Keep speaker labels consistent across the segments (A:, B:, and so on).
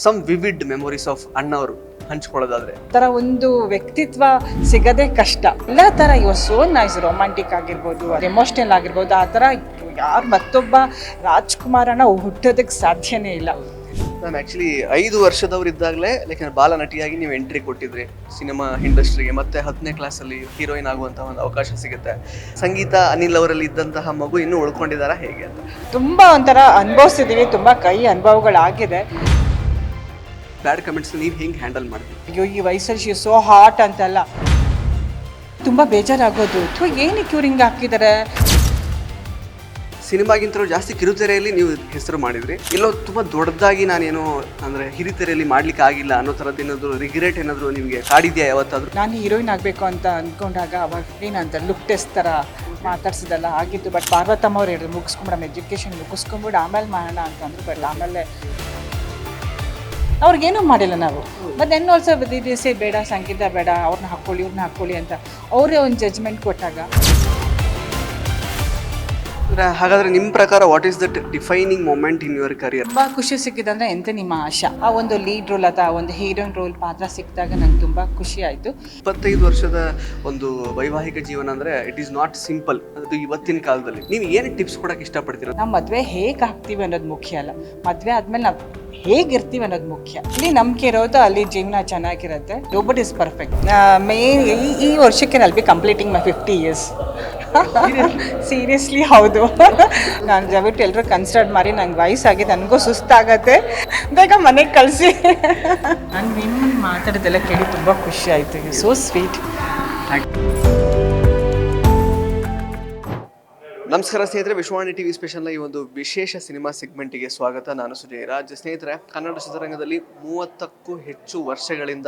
A: Some vivid memories of ಅಣ್ಣವರು ಹಂಚ್ಕೊಳ್ಳೋದಾದ್ರೆ
B: ತರ ಒಂದು ವ್ಯಕ್ತಿತ್ವ ಸಿಗದೆ ಕಷ್ಟ. ಎಲ್ಲ ತರ ಸೋ ನೈಸ್, ರೊಮ್ಯಾಂಟಿಕ್ ಆಗಿರ್ಬೋದು, ಎಮೋಷನಲ್ ಆಗಿರ್ಬೋದು, ಆ ಥರ ಯಾರು ಮತ್ತೊಬ್ಬ ರಾಜ್ಕುಮಾರನ ಹುಟ್ಟೋದಕ್ಕೆ ಸಾಧ್ಯನೇ ಇಲ್ಲ.
A: ನಾನು ಆ್ಯಕ್ಚುಲಿ 5 ವರ್ಷದವರಿದ್ದಾಗಲೇ ಲೈಕ್ ಬಾಲ ನಟಿಯಾಗಿ ನೀವು ಎಂಟ್ರಿ ಕೊಟ್ಟಿದ್ರಿ ಸಿನಿಮಾ ಇಂಡಸ್ಟ್ರಿಗೆ. ಮತ್ತೆ 10ನೇ ಕ್ಲಾಸಲ್ಲಿ ಹೀರೋಯಿನ್ ಆಗುವಂತಹ ಒಂದು ಅವಕಾಶ ಸಿಗುತ್ತೆ. ಸಂಗೀತ ಅನಿಲ್ ಅವರಲ್ಲಿ ಇದ್ದಂತಹ ಮಗು ಇನ್ನೂ ಉಳ್ಕೊಂಡಿದ್ದಾರಾ ಹೇಗೆ ಅಂತ?
B: ತುಂಬ ಒಂಥರ ಅನುಭವಿಸಿದ್ದೀವಿ, ತುಂಬ ಕೈ ಅನುಭವಗಳಾಗಿದೆ.
A: ಬ್ಯಾಡ್ ಕಮೆಂಟ್ಸ್ ನೀವು ಹೆಂಗೆ ಹ್ಯಾಂಡಲ್ ಮಾಡ್ತೀವಿ?
B: ಅಯ್ಯೋ ಈ ವಯಸ್ಸಲ್ಲಿ ಶಿ ಸೋ ಹಾಟ್ ಅಂತೆಲ್ಲ ತುಂಬ ಬೇಜಾರಾಗೋದು. ಅಥವಾ ಏನಕ್ಕೆ ಇವ್ರು ಹಿಂಗೆ ಹಾಕಿದ್ದಾರೆ?
A: ಸಿನಿಮಾಗಿಂತಲೂ ಜಾಸ್ತಿ ಕಿರುತೆರೆಯಲ್ಲಿ ನೀವು ಹೆಸರು ಮಾಡಿದ್ರಿ. ಇಲ್ಲೋ ತುಂಬ ದೊಡ್ಡದಾಗಿ ನಾನೇನೋ ಅಂದರೆ ಹಿರಿತೆರೆಯಲ್ಲಿ ಮಾಡ್ಲಿಕ್ಕೆ ಆಗಿಲ್ಲ ಅನ್ನೋ ಥರದ್ದು ಏನಾದರೂ ರಿಗ್ರೆಟ್ ಏನಾದರೂ ನಿಮಗೆ ಕಾಡಿದೆಯಾ ಯಾವತ್ತಾದರೂ?
B: ನಾನು ಹೀರೋಯಿನ್ ಆಗಬೇಕು ಅಂತ ಅಂದ್ಕೊಂಡಾಗ ಅವಾಗ ಏನಂತ ಲುಕ್ ಟೆಸ್ಟ್ ಥರ ಮಾತಾಡ್ಸಿದೆಲ್ಲ ಆಗಿತ್ತು. ಬಟ್ ಪಾರ್ವತಮ್ಮ ಅವ್ರು ಹೇಳಿದ್ರು ಮುಗಿಸ್ಕೊಂಬಿಡಮ್ಮ, ಎಜುಕೇಷನ್ ಮುಗಿಸ್ಕೊಂಬಿಡು ಆಮೇಲೆ ಮಾಡೋಣ ಅಂತಂದ್ರು. ಬಟ್ ಆಮೇಲೆ ಅವ್ರಿಗೇನೂ ಮಾಡಿಲ್ಲ ನಾವು. ಮತ್ತು ನೆನ್ನೆ ಆಲ್ಸೋ ದಿವಸ ಬೇಡ, ಸಂಗೀತ ಬೇಡ, ಅವ್ರನ್ನ ಹಾಕ್ಕೊಳ್ಳಿ ಇವ್ರನ್ನ ಹಾಕ್ಕೊಳ್ಳಿ ಅಂತ ಅವರೇ ಒಂದು ಜಜ್ಮೆಂಟ್ ಕೊಟ್ಟಾಗ.
A: ಹಾಗಾದರೆ ನಿಮ್ಮ ಪ್ರಕಾರ what is that defining moment in your career?
B: ತುಂಬ ಖುಷಿ ಸಿಕ್ಕಿದಂದರೆ ಎಂತ ನಿಮ್ಮ ಆಶಾ, ಆ ಒಂದು ಲೀಡ್ ರೋಲ್ ಅಥವಾ ಒಂದು ಹೀರೋಯಿನ್ ರೋಲ್ ಪಾತ್ರ ಸಿಕ್ಕಿದಾಗ ನಂಗೆ ತುಂಬ ಖುಷಿ ಆಯಿತು.
A: 25 ವರ್ಷದ ಒಂದು ವೈವಾಹಿಕ ಜೀವನ ಅಂದರೆ ಇಟ್ ಈಸ್ ನಾಟ್ ಸಿಂಪಲ್. ಅದು ಇವತ್ತಿನ ಕಾಲದಲ್ಲಿ ನೀವು ಏನು ಟಿಪ್ಸ್ ಕೊಡೋಕೆ ಇಷ್ಟಪಡ್ತೀರಾ?
B: ನಾವು ಮದುವೆ ಹೇಗೆ ಆಗ್ತೀವಿ ಅನ್ನೋದು ಮುಖ್ಯ ಅಲ್ಲ, ಮದುವೆ ಆದಮೇಲೆ ನಾವು ಹೇಗಿರ್ತೀವಿ ಅನ್ನೋದು ಮುಖ್ಯ. ಇಲ್ಲಿ ನಂಬಿಕೆ ಇರೋದು ಅಲ್ಲಿ ಜೀವನ ಚೆನ್ನಾಗಿರುತ್ತೆ. Nobody is perfect. ಈ ವರ್ಷಕ್ಕೆ ನಲ್ಲಿ ಬಿ ಕಂಪ್ಲೀಟಿಂಗ್ ಮೈ 50 years. ಸೀರಿಯಸ್ಲಿ ಹೌದು. ನಾನು ದಯವಿಟ್ಟು ಎಲ್ಲರೂ ಕನ್ಸಿಡರ್ ಮಾಡಿ, ನಂಗೆ ವಯಸ್ಸಾಗಿದೆ, ನನಗೂ ಸುಸ್ತಾಗತ್ತೆ, ಬೇಗ ಮನೆಗೆ ಕಳಿಸಿ. ನಾನು ನಿಮ್ಮ ಮಾತಾಡೋದೆಲ್ಲ ಕೇಳಿ ತುಂಬ ಖುಷಿ ಆಯಿತು. So sweet.
A: ನಮಸ್ಕಾರ ಸ್ನೇಹಿತರೆ, ವಿಶ್ವವಾಣಿ ಟಿವಿ ಸ್ಪೆಷಲ್ನ ಈ ಒಂದು ವಿಶೇಷ ಸಿನಿಮಾ ಸೆಗ್ಮೆಂಟಿಗೆ ಸ್ವಾಗತ. ನಾನು ಸುಜಯ್ ರಾಜ್. ಸ್ನೇಹಿತರೆ, ಕನ್ನಡ ಚಿತ್ರರಂಗದಲ್ಲಿ 30ಕ್ಕೂ ಹೆಚ್ಚು ವರ್ಷಗಳಿಂದ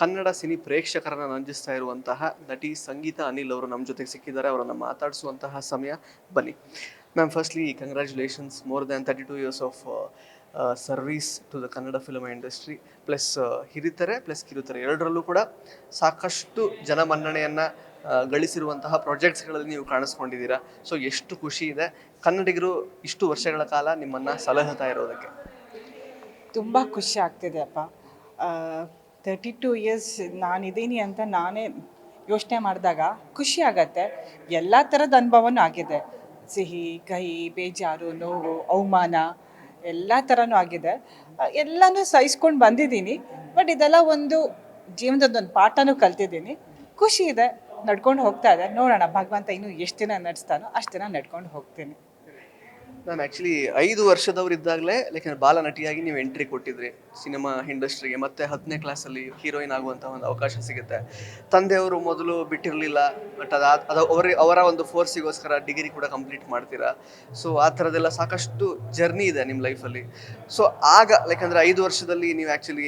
A: ಕನ್ನಡ ಸಿನಿ ಪ್ರೇಕ್ಷಕರನ್ನು ರಂಜಿಸ್ತಾ ಇರುವಂತಹ ನಟಿ ಸಂಗೀತ ಅನಿಲ್ ಅವರು ನಮ್ಮ ಜೊತೆಗೆ ಸಿಕ್ಕಿದ್ದಾರೆ. ಅವರನ್ನು ಮಾತಾಡಿಸುವಂತಹ ಸಮಯ. ಬನ್ನಿ ma'am. Firstly congratulations, more than 32 years of service to the Kannada film industry. Plus ಹಿರಿತೆರೆ ಪ್ಲಸ್ ಕಿರುತೆರೆ ಎರಡರಲ್ಲೂ ಕೂಡ ಸಾಕಷ್ಟು ಜನಮನ್ನಣೆಯನ್ನು ಗಳಿಸಿರುವಂತಹ ಪ್ರಾಜೆಕ್ಟ್ಸ್ಗಳಲ್ಲಿ ನೀವು ಕಾಣಿಸ್ಕೊಂಡಿದ್ದೀರಾ. ಸೊ ಎಷ್ಟು ಖುಷಿ ಇದೆ ಕನ್ನಡಿಗರು ಇಷ್ಟು ವರ್ಷಗಳ ಕಾಲ ನಿಮ್ಮನ್ನು ಸಲಹುತ್ತಾ ಇರೋದಕ್ಕೆ.
B: ತುಂಬ ಖುಷಿ ಆಗ್ತಿದೆ ಅಪ್ಪ. 32 years ನಾನಿದ್ದೀನಿ ಅಂತ ನಾನೇ ಯೋಚನೆ ಮಾಡಿದಾಗ ಖುಷಿ ಆಗತ್ತೆ. ಎಲ್ಲ ಥರದ ಅನುಭವನೂ ಆಗಿದೆ. ಸಿಹಿ, ಕಹಿ, ಬೇಜಾರು, ನೋವು, ಅವಮಾನ ಎಲ್ಲ ಥರನೂ ಆಗಿದೆ. ಎಲ್ಲನೂ ಸಹಿಸ್ಕೊಂಡು ಬಂದಿದ್ದೀನಿ. ಬಟ್ ಇದೆಲ್ಲ ಒಂದು ಜೀವನದೊಂದು ಪಾಠನೂ ಕಲ್ತಿದ್ದೀನಿ. ಖುಷಿ ಇದೆ, ನಡ್ಕೊಂಡು ಹೋಗ್ತಾ ಇದೆ. ನೋಡೋಣ ಭಗವಂತ ಇನ್ನೂ ಎಷ್ಟು ದಿನ ನಡೆಸ್ತಾನೋ ಅಷ್ಟು ದಿನ ನಡ್ಕೊಂಡು ಹೋಗ್ತೀನಿ.
A: ನಾನು ಆ್ಯಕ್ಚುಲಿ 5 ವರ್ಷದವರಿದ್ದಾಗಲೇ ಲೈಕ್ ಬಾಲ ನಟಿಯಾಗಿ ನೀವು ಎಂಟ್ರಿ ಕೊಟ್ಟಿದ್ರಿ ಸಿನಿಮಾ ಇಂಡಸ್ಟ್ರಿಗೆ. ಮತ್ತೆ 10ನೇ ಕ್ಲಾಸಲ್ಲಿ ಹೀರೋಯಿನ್ ಆಗುವಂಥ ಒಂದು ಅವಕಾಶ ಸಿಗುತ್ತೆ. ತಂದೆಯವರು ಮೊದಲು ಬಿಟ್ಟಿರಲಿಲ್ಲ, ಬಟ್ ಅದು ಅವರ ಒಂದು ಫೋರ್ಸಿಗೋಸ್ಕರ ಡಿಗ್ರಿ ಕೂಡ ಕಂಪ್ಲೀಟ್ ಮಾಡ್ತೀರಾ. ಸೊ ಆ ಥರದ್ದೆಲ್ಲ ಸಾಕಷ್ಟು ಜರ್ನಿ ಇದೆ ನಿಮ್ಮ ಲೈಫಲ್ಲಿ. ಸೊ ಆಗ ಲೈಕ್ 5 ವರ್ಷದಲ್ಲಿ ನೀವು ಆ್ಯಕ್ಚುಲಿ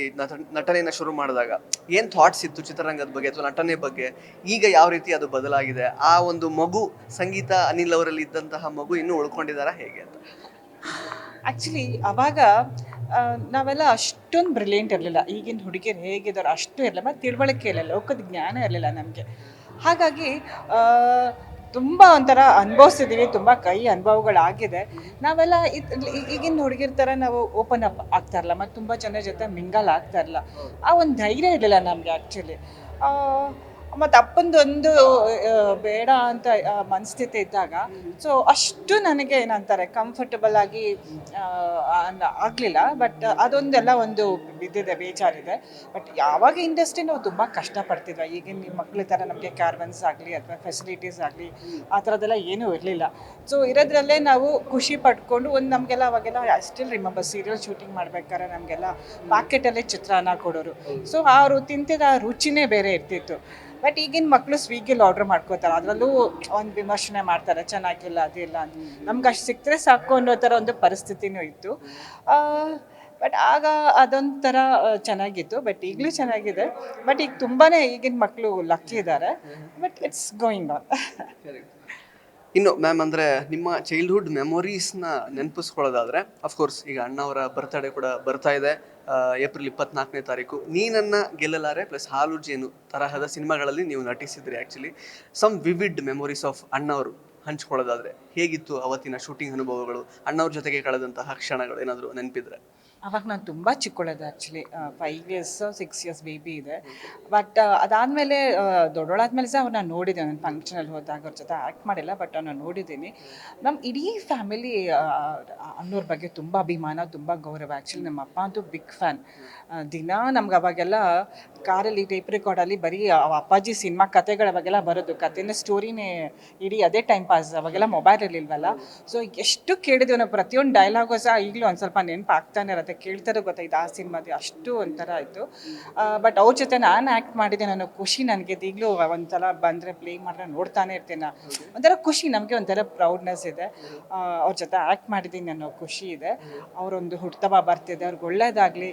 A: ನಟನೆಯನ್ನು ಶುರು ಮಾಡಿದಾಗ ಏನು ಥಾಟ್ಸ್ ಇತ್ತು ಚಿತ್ರರಂಗದ ಬಗ್ಗೆ ಅಥವಾ ನಟನೆ ಬಗ್ಗೆ? ಈಗ ಯಾವ ರೀತಿ ಅದು ಬದಲಾಗಿದೆ? ಆ ಒಂದು ಮಗು ಸಂಗೀತ ಅನಿಲ್ ಅವರಲ್ಲಿ ಇದ್ದಂತಹ ಮಗು ಇನ್ನೂ ಉಳ್ಕೊಂಡಿದ್ದಾರಾ ಹೇಗೆ ಅಂತ?
B: ಆ್ಯಕ್ಚುಲಿ ಆವಾಗ ನಾವೆಲ್ಲ ಅಷ್ಟೊಂದು ಬ್ರಿಲಿಯಂಟ್ ಇರಲಿಲ್ಲ. ಈಗಿನ ಹುಡುಗಿಯರು ಹೇಗಿದ್ದಾರೆ ಅಷ್ಟು ಇರಲಿಲ್ಲ. ಮತ್ತು ತಿಳುವಳಿಕೆ ಇರಲಿಲ್ಲ, ಲೋಕದ ಜ್ಞಾನ ಇರಲಿಲ್ಲ ನಮಗೆ. ಹಾಗಾಗಿ ತುಂಬ ಒಂಥರ ಅನುಭವಿಸಿದ್ದೀವಿ, ತುಂಬ ಕೈ ಅನುಭವಗಳಾಗಿದೆ. ನಾವೆಲ್ಲ ಈಗಿನ ಹುಡುಗಿರ ಥರ ನಾವು ಓಪನ್ ಅಪ್ ಆಗ್ತಾ ಇರಲ್ಲ, ಮತ್ತು ತುಂಬ ಜನರ ಜೊತೆ ಮಿಂಗಲ್ ಆಗ್ತಾ ಇರಲ್ಲ. ಆ ಒಂದು ಧೈರ್ಯ ಇರಲಿಲ್ಲ ನಮಗೆ ಆ್ಯಕ್ಚುಲಿ. ಮತ್ತು ಅಪ್ಪಂದೊಂದು ಬೇಡ ಅಂತ ಮನಸ್ಥಿತಿ ಇದ್ದಾಗ ಸೊ ಅಷ್ಟು ನನಗೆ ಏನಂತಾರೆ ಕಂಫರ್ಟಬಲ್ ಆಗಿ ಆಗಲಿಲ್ಲ. ಬಟ್ ಅದೊಂದೆಲ್ಲ ಒಂದು ಬಿದ್ದಿದೆ, ಬೇಜಾರಿದೆ. ಬಟ್ ಯಾವಾಗ ಇಂಡಸ್ಟ್ರಿ ನಾವು ತುಂಬ ಕಷ್ಟಪಡ್ತಿದ್ವಿ. ಈಗಿನ ನಿಮ್ಮ ಮಕ್ಕಳ ಥರ ನಮಗೆ ಕ್ಯಾರ್ವನ್ಸ್ ಆಗಲಿ ಅಥವಾ ಫೆಸಿಲಿಟೀಸ್ ಆಗಲಿ ಆ ಥರದ್ದೆಲ್ಲ ಏನೂ ಇರಲಿಲ್ಲ. ಸೊ ಇರೋದ್ರಲ್ಲೇ ನಾವು ಖುಷಿ ಪಡ್ಕೊಂಡು ಒಂದು ನಮಗೆಲ್ಲ ಅವಾಗೆಲ್ಲ ಸ್ಟಿಲ್ ರಿಮೆಂಬರ್ ಸೀರಿಯಲ್ ಶೂಟಿಂಗ್ ಮಾಡ್ಬೇಕಾದ್ರೆ ನಮಗೆಲ್ಲ ಪ್ಯಾಕೆಟಲ್ಲೇ ಚಿತ್ರಾನ್ನ ಕೊಡೋರು. ಸೊ ಅವರು ತಿಂತಿದ್ದ ರುಚಿನೇ ಬೇರೆ ಇರ್ತಿತ್ತು. ಬಟ್ ಈಗಿನ ಮಕ್ಕಳು ಸ್ವಿಗ್ಗಿಲಿ ಆರ್ಡ್ರ್ ಮಾಡ್ಕೋತಾರೆ, ಅದರಲ್ಲೂ ಒಂದು ವಿಮರ್ಶನೆ ಮಾಡ್ತಾರೆ, ಚೆನ್ನಾಗಿಲ್ಲ ಅದಿಲ್ಲ ಅಂತ. ನಮ್ಗೆ ಅಷ್ಟು ಸಿಕ್ಕರೆ ಸಾಕು ಅನ್ನೋ ಥರ ಒಂದು ಪರಿಸ್ಥಿತಿನೂ ಇತ್ತು. ಬಟ್ ಆಗ ಅದೊಂಥರ ಚೆನ್ನಾಗಿತ್ತು. ಬಟ್ ಈಗಲೂ ಚೆನ್ನಾಗಿದೆ. ಬಟ್ ಈಗ ತುಂಬಾ ಈಗಿನ ಮಕ್ಕಳು ಲಕ್ಕಿ ಇದ್ದಾರೆ. But it's going on.
A: ಇನ್ನು ಮ್ಯಾಮ್, ಅಂದರೆ ನಿಮ್ಮ ಚೈಲ್ಡ್ಹುಡ್ ಮೆಮೊರೀಸ್ನ ನೆನಪಿಸ್ಕೊಳ್ಳೋದಾದರೆ ಅಫ್ಕೋರ್ಸ್ ಈಗ ಅಣ್ಣವರ ಬರ್ತ್ಡೇ ಕೂಡ ಬರ್ತಾ ಇದೆ, ಏಪ್ರಿಲ್ 24ನೇ ತಾರೀಕು. ನೀನನ್ನು ಗೆಲ್ಲಲಾರೆ ಪ್ಲಸ್ ಹಾಲು ಜೇನು ತರಹದ ಸಿನಿಮಾಗಳಲ್ಲಿ ನೀವು ನಟಿಸಿದ್ರಿ. Actually some vivid memories of ಅಣ್ಣವರು ಹಂಚ್ಕೊಳ್ಳೋದಾದರೆ ಹೇಗಿತ್ತು ಅವತ್ತಿನ ಶೂಟಿಂಗ್ ಅನುಭವಗಳು, ಅಣ್ಣವ್ರ ಜೊತೆಗೆ ಕಳೆದಂತಹ ಕ್ಷಣಗಳು ಏನಾದರೂ ನೆನಪಿದ್ರೆ?
B: ಅವಾಗ ನಾನು ತುಂಬ ಚಿಕ್ಕವಳಿದ್ದೆ ಆ್ಯಕ್ಚುಲಿ 5 ಇಯರ್ಸ್ 6 ಇಯರ್ಸ್ ಬೇಬಿ ಇದೆ. ಬಟ್ ಅದಾದಮೇಲೆ ದೊಡ್ಡೋಳಾದ್ಮೇಲೆ ಸಹ ಅವ್ರನ್ನ ನೋಡಿದ್ದೆ, ನಾನು ಫಂಕ್ಷನಲ್ಲಿ ಹೋದಾಗ ಅವ್ರ ಜೊತೆ ಆ್ಯಕ್ಟ್ ಮಾಡಿಲ್ಲ, ಬಟ್ ಅವ್ರನ್ನ ನೋಡಿದ್ದೀನಿ. ನಮ್ಮ ಇಡೀ ಫ್ಯಾಮಿಲಿ ಅನ್ನೋರ ಬಗ್ಗೆ ತುಂಬ ಅಭಿಮಾನ, ತುಂಬ ಗೌರವ. ಆ್ಯಕ್ಚುಲಿ ನಮ್ಮ ಅಪ್ಪ ಅಂತೂ ಬಿಗ್ ಫ್ಯಾನ್. ದಿನ ನಮ್ಗೆ ಅವಾಗೆಲ್ಲ ಕಾರಲ್ಲಿ ಟೇಪ್ ರೆಕಾರ್ಡಲ್ಲಿ ಬರೀ ಅಪ್ಪಾಜಿ ಸಿನಿಮಾ ಕತೆಗಳ ಬಗ್ಗೆಲ್ಲ ಬರೋದು, ಕತೆನ ಸ್ಟೋರಿನೇ ಇಡೀ ಅದೇ ಟೈಮ್ ಪಾಸ್. ಅವಾಗೆಲ್ಲ ಮೊಬೈಲ್ ಇರಲಿಲ್ವಲ್ಲ, ಸೊ ಎಷ್ಟು ಕೇಳಿದ್ವಿ ನಾವು. ಪ್ರತಿಯೊಂದು ಡೈಲಾಗು ಸಹ ಈಗಲೂ ಒಂದು ಸ್ವಲ್ಪ ನೆನಪು ಆಗ್ತಾನೆ ಇರುತ್ತೆ, ಕೇಳ್ತಾರೆ ಗೊತ್ತಾಯ್ತು ಆ ಸಿನಿಮಾದ ಅಷ್ಟು ಒಂಥರ ಆಯಿತು. ಬಟ್ ಅವ್ರ ಜೊತೆ ನಾನು ಆ್ಯಕ್ಟ್ ಮಾಡಿದ್ದೆ, ನಾನು ಖುಷಿ ನನಗೆ. ಈಗಲೂ ಒಂದ್ಸಲ ಬಂದರೆ ಪ್ಲೇ ಮಾಡಿದ್ರೆ ನೋಡ್ತಾನೆ ಇರ್ತೀನಿ. ಒಂಥರ ಖುಷಿ, ನಮಗೆ ಒಂಥರ ಪ್ರೌಡ್ನೆಸ್ ಇದೆ. ಅವ್ರ ಜೊತೆ ಆ್ಯಕ್ಟ್ ಮಾಡಿದ್ದೀನಿ ಅನ್ನೋ ಖುಷಿ ಇದೆ. ಅವರೊಂದು ಹುಟ್ಟುಹಬ್ಬ ಬರ್ತಿದೆ, ಅವ್ರಿಗೆ ಒಳ್ಳೇದಾಗಲಿ.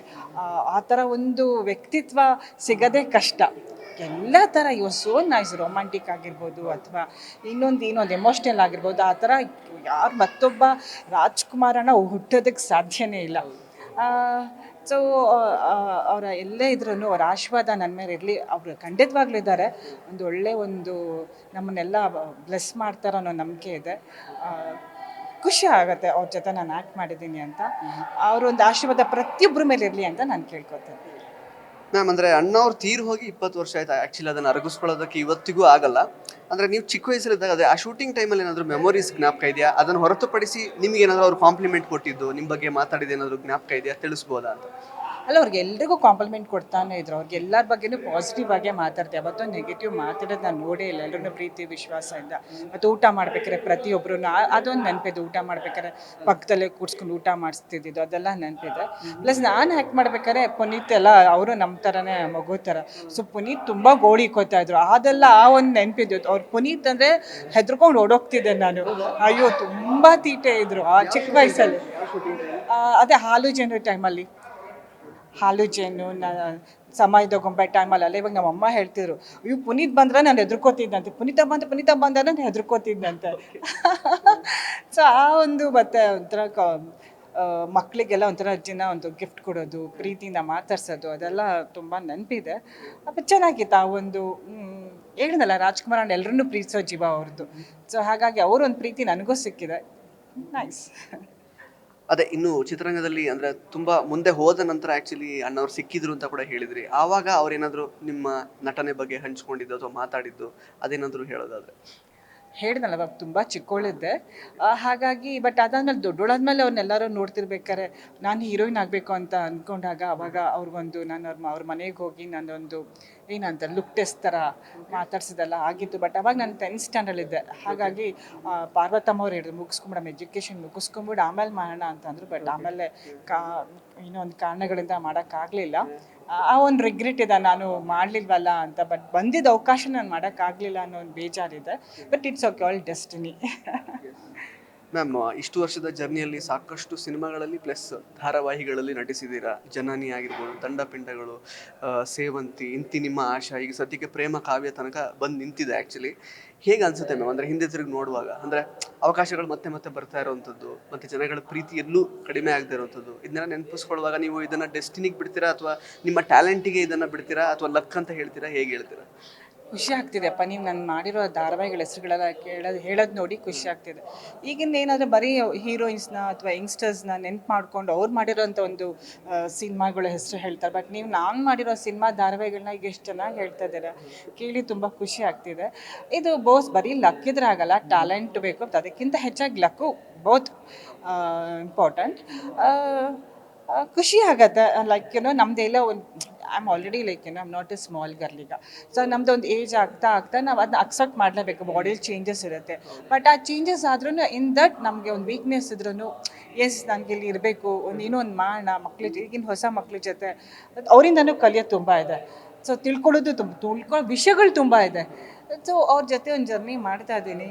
B: ಆ ಥರ ಒಂದು ವ್ಯಕ್ತಿತ್ವ ಸಿಗೋದೇ ಕಷ್ಟ. ಎಲ್ಲ ಥರ ಸೋ ನೈಸ್, ರೊಮ್ಯಾಂಟಿಕ್ ಆಗಿರ್ಬೋದು ಅಥವಾ ಇನ್ನೊಂದು ಎಮೋಷ್ನಲ್ ಆಗಿರ್ಬೋದು. ಆ ಥರ ಯಾರು ಮತ್ತೊಬ್ಬ ರಾಜ್ಕುಮಾರನ ಹುಟ್ಟೋದಕ್ಕೆ ಸಾಧ್ಯನೇ ಇಲ್ಲ. ಸೊ ಅವರ ಎಲ್ಲೇ ಇದ್ರೂ ಅವ್ರ ಆಶೀರ್ವಾದ ನನ್ನ ಮೇಲೆ ಇರಲಿ. ಅವರು ಖಂಡಿತವಾಗ್ಲೂ ಇದ್ದಾರೆ, ಒಂದು ನಮ್ಮನ್ನೆಲ್ಲ ಬ್ಲೆಸ್ ಮಾಡ್ತಾರೆ ಅನ್ನೋ ನಂಬಿಕೆ ಇದೆ. ಖುಷಿ ಆಗುತ್ತೆ ಅವ್ರ ಜೊತೆ ನಾನು ಆ್ಯಕ್ಟ್ ಮಾಡಿದ್ದೀನಿ ಅಂತ. ಅವರೊಂದು ಆಶೀರ್ವಾದ ಪ್ರತಿಯೊಬ್ಬರ ಮೇಲೆ ಇರಲಿ ಅಂತ ನಾನು ಕೇಳ್ಕೊತೇನೆ.
A: ಮ್ಯಾಮ್, ಅಂದರೆ ಅಣ್ಣವ್ರು ತೀರ್ ಹೋಗಿ 20 ವರ್ಷ ಆಯ್ತು. ಆ್ಯಕ್ಚುಲಿ ಅದನ್ನು ಅರಗಿಸ್ಕೊಳ್ಳೋದಕ್ಕೆ ಇವತ್ತಿಗೂ ಆಗಲ್ಲ. ಅಂದರೆ ನೀವು ಚಿಕ್ಕ ವಯಸ್ಸಲ್ಲಿದ್ದಾಗ ಅದೇ ಆ ಶೂಟಿಂಗ್ ಟೈಮಲ್ಲಿ ಏನಾದರೂ ಮೆಮೊರೀಸ್ ಜ್ಞಾಪಕ ಇದೆಯಾ? ಅದನ್ನು ಹೊರತುಪಡಿಸಿ ನಿಮ್ಗೆ ಏನಾದರೂ ಅವ್ರು ಕಾಂಪ್ಲಿಮೆಂಟ್ ಕೊಟ್ಟಿದ್ದು, ನಿಮ್ಮ ಬಗ್ಗೆ ಮಾತಾಡಿದ ಏನಾದರೂ ಜ್ಞಾಪಕ ಇದೆಯಾ, ತಿಳಿಸ್ಬೋದಾ ಅಂತ?
B: ಅಲ್ಲ, ಅವ್ರಿಗೆ ಎಲ್ರಿಗೂ ಕಾಂಪ್ಲಿಮೆಂಟ್ ಕೊಡ್ತಾನೆ ಇದ್ರು. ಅವ್ರಿಗೆ ಎಲ್ಲರ ಬಗ್ಗೆನೂ ಪಾಸಿಟಿವ್ ಆಗೇ ಮಾತಾಡ್ತಾರೆ. ಯಾವತ್ತೊಂದು ನೆಗೆಟಿವ್ ಮಾತಾಡೋದು ನಾನು ನೋಡೇ ಇಲ್ಲ. ಎಲ್ಲರೂ ಪ್ರೀತಿ ವಿಶ್ವಾಸದಿಂದ. ಮತ್ತು ಊಟ ಮಾಡ್ಬೇಕಾದ್ರೆ ಪ್ರತಿಯೊಬ್ಬರು ಅದೊಂದು ನೆನಪಿದೆ. ಊಟ ಮಾಡ್ಬೇಕಾದ್ರೆ ಪಕ್ಕದಲ್ಲೇ ಕೂಡ್ಸ್ಕೊಂಡು ಊಟ ಮಾಡಿಸ್ತಿದ್ದು ಅದೆಲ್ಲ ನೆನಪಿದೆ. ಪ್ಲಸ್ ನಾನು ಆ್ಯಕ್ಟ್ ಮಾಡ್ಬೇಕಾದ್ರೆ ಪುನೀತ್ ಎಲ್ಲ ಅವರು ನಮ್ಮ ಥರನೇ ಮಗು ಥರ. ಸೊ ಪುನೀತ್ ತುಂಬ ಗೋಳಿಕೋತಾ ಇದ್ರು, ಅದೆಲ್ಲ ಆ ಒಂದು ನೆನಪಿದ್ದು. ಅವ್ರು ಪುನೀತ್ ಅಂದರೆ ಹೆದ್ರ್ಕೊಂಡು ಓಡೋಗ್ತಿದ್ದೆ ನಾನು. ಅಯ್ಯೋ ತುಂಬ ತೀಟೆ ಇದ್ರು ಆ ಚಿಕ್ಕ ವಯಸ್ಸಲ್ಲಿ. ಅದೇ ಹಾಲು ಜೇನು ಟೈಮಲ್ಲಿ, ಹಾಲು ಜೇನು ಸಮಯದ ಗೊಂಬೆ ಟೈಮಲ್ಲ. ಇವಾಗ ನಮ್ಮ ಅಮ್ಮ ಹೇಳ್ತಿದ್ರು, ಇವು ಪುನೀತ್ ಬಂದರೆ ನಾನು ಹೆದರ್ಕೋತಿದ್ದಂತೆ, ಪುನೀತ ಬಂದ ನಾನು ಹೆದರ್ಕೋತಿದ್ದಂತೆ. ಸೊ ಆ ಒಂದು ಮತ್ತೆ ಒಂಥರ ಮಕ್ಕಳಿಗೆಲ್ಲ ಒಂಥರ ಒಂದು ಗಿಫ್ಟ್ ಕೊಡೋದು, ಪ್ರೀತಿಯಿಂದ ಮಾತಾಡ್ಸೋದು, ಅದೆಲ್ಲ ತುಂಬ ನೆನಪಿದೆ. ಅದು ಚೆನ್ನಾಗಿತ್ತು. ಆ ಒಂದು ಹೇಳಿದ್ನಲ್ಲ, ರಾಜ್ಕುಮಾರ್ ಎಲ್ಲರನ್ನೂ ಪ್ರೀತಿಸೋ ಜೀವ ಅವ್ರದ್ದು. ಸೊ ಹಾಗಾಗಿ ಅವರೊಂದು ಪ್ರೀತಿ ನನಗೂ ಸಿಕ್ಕಿದೆ. ನೈಸ್.
A: ಅದೇ ಇನ್ನು ಚಿತ್ರರಂಗದಲ್ಲಿ ಅಂದರೆ ತುಂಬ ಮುಂದೆ ಹೋದ ನಂತರ ಆ್ಯಕ್ಚುಲಿ ಅಣ್ಣವ್ರು ಸಿಕ್ಕಿದ್ರು ಅಂತ ಕೂಡ ಹೇಳಿದ್ರಿ. ಆವಾಗ ಅವ್ರೇನಾದರೂ ನಿಮ್ಮ ನಟನೆ ಬಗ್ಗೆ ಹಂಚ್ಕೊಂಡಿದ್ದು ಅಥವಾ ಮಾತಾಡಿದ್ದು ಅದೇನಾದರೂ ಹೇಳೋದಾದರೆ?
B: ಹೇಳಿದ್ನಲ್ಲ, ಅವಾಗ ತುಂಬ ಚಿಕ್ಕವಳಿದ್ದೆ. ಹಾಗಾಗಿ ಬಟ್ ಅದಾದ್ಮೇಲೆ ದೊಡ್ಡೋಳಾದ್ಮೇಲೆ ಅವ್ರನ್ನೆಲ್ಲರೂ ನೋಡ್ತಿರ್ಬೇಕಾರೆ ನಾನು ಹೀರೋಯಿನ್ ಆಗಬೇಕು ಅಂತ ಅಂದ್ಕೊಂಡಾಗ ಅವಾಗ ಅವ್ರಿಗೊಂದು ನಾನು ಅವ್ರ ಮನೆಗೆ ಹೋಗಿ ನಾನೊಂದು ಏನಂತ ಲುಕ್ ಟೆಸ್ಟ್ ಥರ ಮಾತಾಡ್ಸಿದೆಲ್ಲ ಆಗಿತ್ತು. ಬಟ್ ಅವಾಗ ನಾನು 10th ಸ್ಟ್ಯಾಂಡರ್ಡಿದ್ದೆ. ಹಾಗಾಗಿ ಪಾರ್ವತಮ್ಮ ಅವ್ರು ಹೇಳಿದ್ರು, ಮುಗಿಸ್ಕೊಂಬಿಡಮ್ಮ, ಎಜುಕೇಷನ್ ಮುಗಿಸ್ಕೊಂಬಿಡು ಆಮೇಲೆ ಮಾಡೋಣ ಅಂತಂದರು. ಬಟ್ ಆಮೇಲೆ ಇನ್ನೊಂದು ಕಾರಣಗಳಿಂದ ಮಾಡೋಕ್ಕಾಗಲಿಲ್ಲ. ಆ ಒಂದು ರಿಗ್ರೆಟ್ ಇದೆ, ನಾನು ಮಾಡಲಿಲ್ವಲ್ಲ ಅಂತ. ಬಟ್ ಬಂದಿದ್ದ ಅವಕಾಶ ನಾನು ಮಾಡೋಕ್ಕಾಗಲಿಲ್ಲ ಅನ್ನೋ ಒಂದು ಬೇಜಾರಿದೆ. But it's okay, all destiny.
A: Ma'am, ಇಷ್ಟು ವರ್ಷದ ಜರ್ನಿಯಲ್ಲಿ ಸಾಕಷ್ಟು ಸಿನಿಮಾಗಳಲ್ಲಿ ಪ್ಲಸ್ ಧಾರಾವಾಹಿಗಳಲ್ಲಿ ನಟಿಸಿದ್ದೀರಾ. ಜನನಿ ಆಗಿರ್ಬೋದು, ತಂಡಪಿಂಡಗಳು, ಸೇವಂತಿ, ಇಂತಿ ನಿಮ್ಮ ಆಶಾ, ಈಗ ಸದ್ಯಕ್ಕೆ ಪ್ರೇಮ ಕಾವ್ಯ ತನಕ ಬಂದು ನಿಂತಿದೆ. ಆ್ಯಕ್ಚುಲಿ ಹೇಗೆ ಅನಿಸುತ್ತೆ ಮ್ಯಾಮ್, ಅಂದರೆ ಹಿಂದೆ ತಿರುಗಿ ನೋಡುವಾಗ? ಅಂದರೆ ಅವಕಾಶಗಳು ಮತ್ತೆ ಮತ್ತೆ ಬರ್ತಾ ಇರೋವಂಥದ್ದು, ಮತ್ತು ಜನಗಳ ಪ್ರೀತಿ ಎಲ್ಲೂ ಕಡಿಮೆ ಆಗದೆ ಇರೋವಂಥದ್ದು, ಇದನ್ನೆಲ್ಲ ನೆನಪಿಸ್ಕೊಳ್ಳುವಾಗ ನೀವು ಇದನ್ನು ಡೆಸ್ಟಿನಿಗೆ ಬಿಡ್ತೀರಾ ಅಥವಾ ನಿಮ್ಮ ಟ್ಯಾಲೆಂಟಿಗೆ ಇದನ್ನು ಬಿಡ್ತೀರಾ ಅಥವಾ ಲಕ್ ಅಂತ ಹೇಳ್ತೀರಾ, ಹೇಗೆ ಹೇಳ್ತೀರಾ?
B: ಖುಷಿ ಆಗ್ತಿದೆಪ್ಪ, ನೀವು ನಾನು ಮಾಡಿರೋ ಧಾರಾವಾಹಿಗಳ ಹೆಸರುಗಳೆಲ್ಲ ಹೇಳೋದು ನೋಡಿ ಖುಷಿ ಆಗ್ತಿದೆ. ಈಗಿಂದ ಏನಾದರೂ ಬರೀ ಹೀರೋಯಿನ್ಸ್ನ ಅಥವಾ ಯಂಗ್ಸ್ಟರ್ಸ್ನ ನೆನ್ಪು ಮಾಡ್ಕೊಂಡು ಅವ್ರು ಮಾಡಿರೋಂಥ ಒಂದು ಸಿನಿಮಾಗಳ ಹೆಸರು ಹೇಳ್ತಾರೆ. ಬಟ್ ನೀವು ನಾನು ಮಾಡಿರೋ ಸಿನಿಮಾ ಧಾರಾವಾಹಿಗಳನ್ನ ಈಗ ಎಷ್ಟು ಚೆನ್ನಾಗಿ ಹೇಳ್ತಾ ಇದ್ದಾರೆ, ಕೇಳಿ ತುಂಬ ಖುಷಿ ಆಗ್ತಿದೆ. ಇದು ಬರೀ ಲಕ್ ಇದ್ರೆ ಆಗಲ್ಲ, ಟ್ಯಾಲೆಂಟ್ ಬೇಕು. ಅದಕ್ಕಿಂತ ಹೆಚ್ಚಾಗಿ ಲಕ್ಕು ಬೋತ್ ಇಂಪಾರ್ಟೆಂಟ್. ಖುಷಿ ಆಗತ್ತೆ. ಲೈಕ್ ನಮ್ಮದೆಲ್ಲ ಒಂದು I am already like I am not A small girl ಈಗ. ಸೊ ನಮ್ಮದು ಒಂದು ಏಜ್ ಆಗ್ತಾ ನಾವು ಅದನ್ನ ಅಕ್ಸೆಪ್ಟ್ ಮಾಡಲೇಬೇಕು. ಬಾಡಿಲಿ ಚೇಂಜಸ್ ಇರುತ್ತೆ. ಬಟ್ ಆ ಚೇಂಜಸ್ ಆದ್ರೂ ಇನ್ ದಟ್ ನಮಗೆ ಒಂದು ವೀಕ್ನೆಸ್ ಇದ್ರೂ ಎಸ್ ನನಗೆ ಇಲ್ಲಿ ಇರಬೇಕು, ಏನೋ ಒಂದು ಮಾಡೋಣ. ಈಗಿನ ಹೊಸ ಮಕ್ಳ ಜೊತೆ ಅವರಿಂದನೂ ಕಲಿಯೋದು ತುಂಬ ಇದೆ. ಸೊ ತಿಳ್ಕೊಳ್ಳೋ ವಿಷಯಗಳು ತುಂಬ ಇದೆ. ಸೊ ಅವ್ರ ಜೊತೆ ಒಂದು ಜರ್ನಿ ಮಾಡ್ತಾ ಇದ್ದೀನಿ,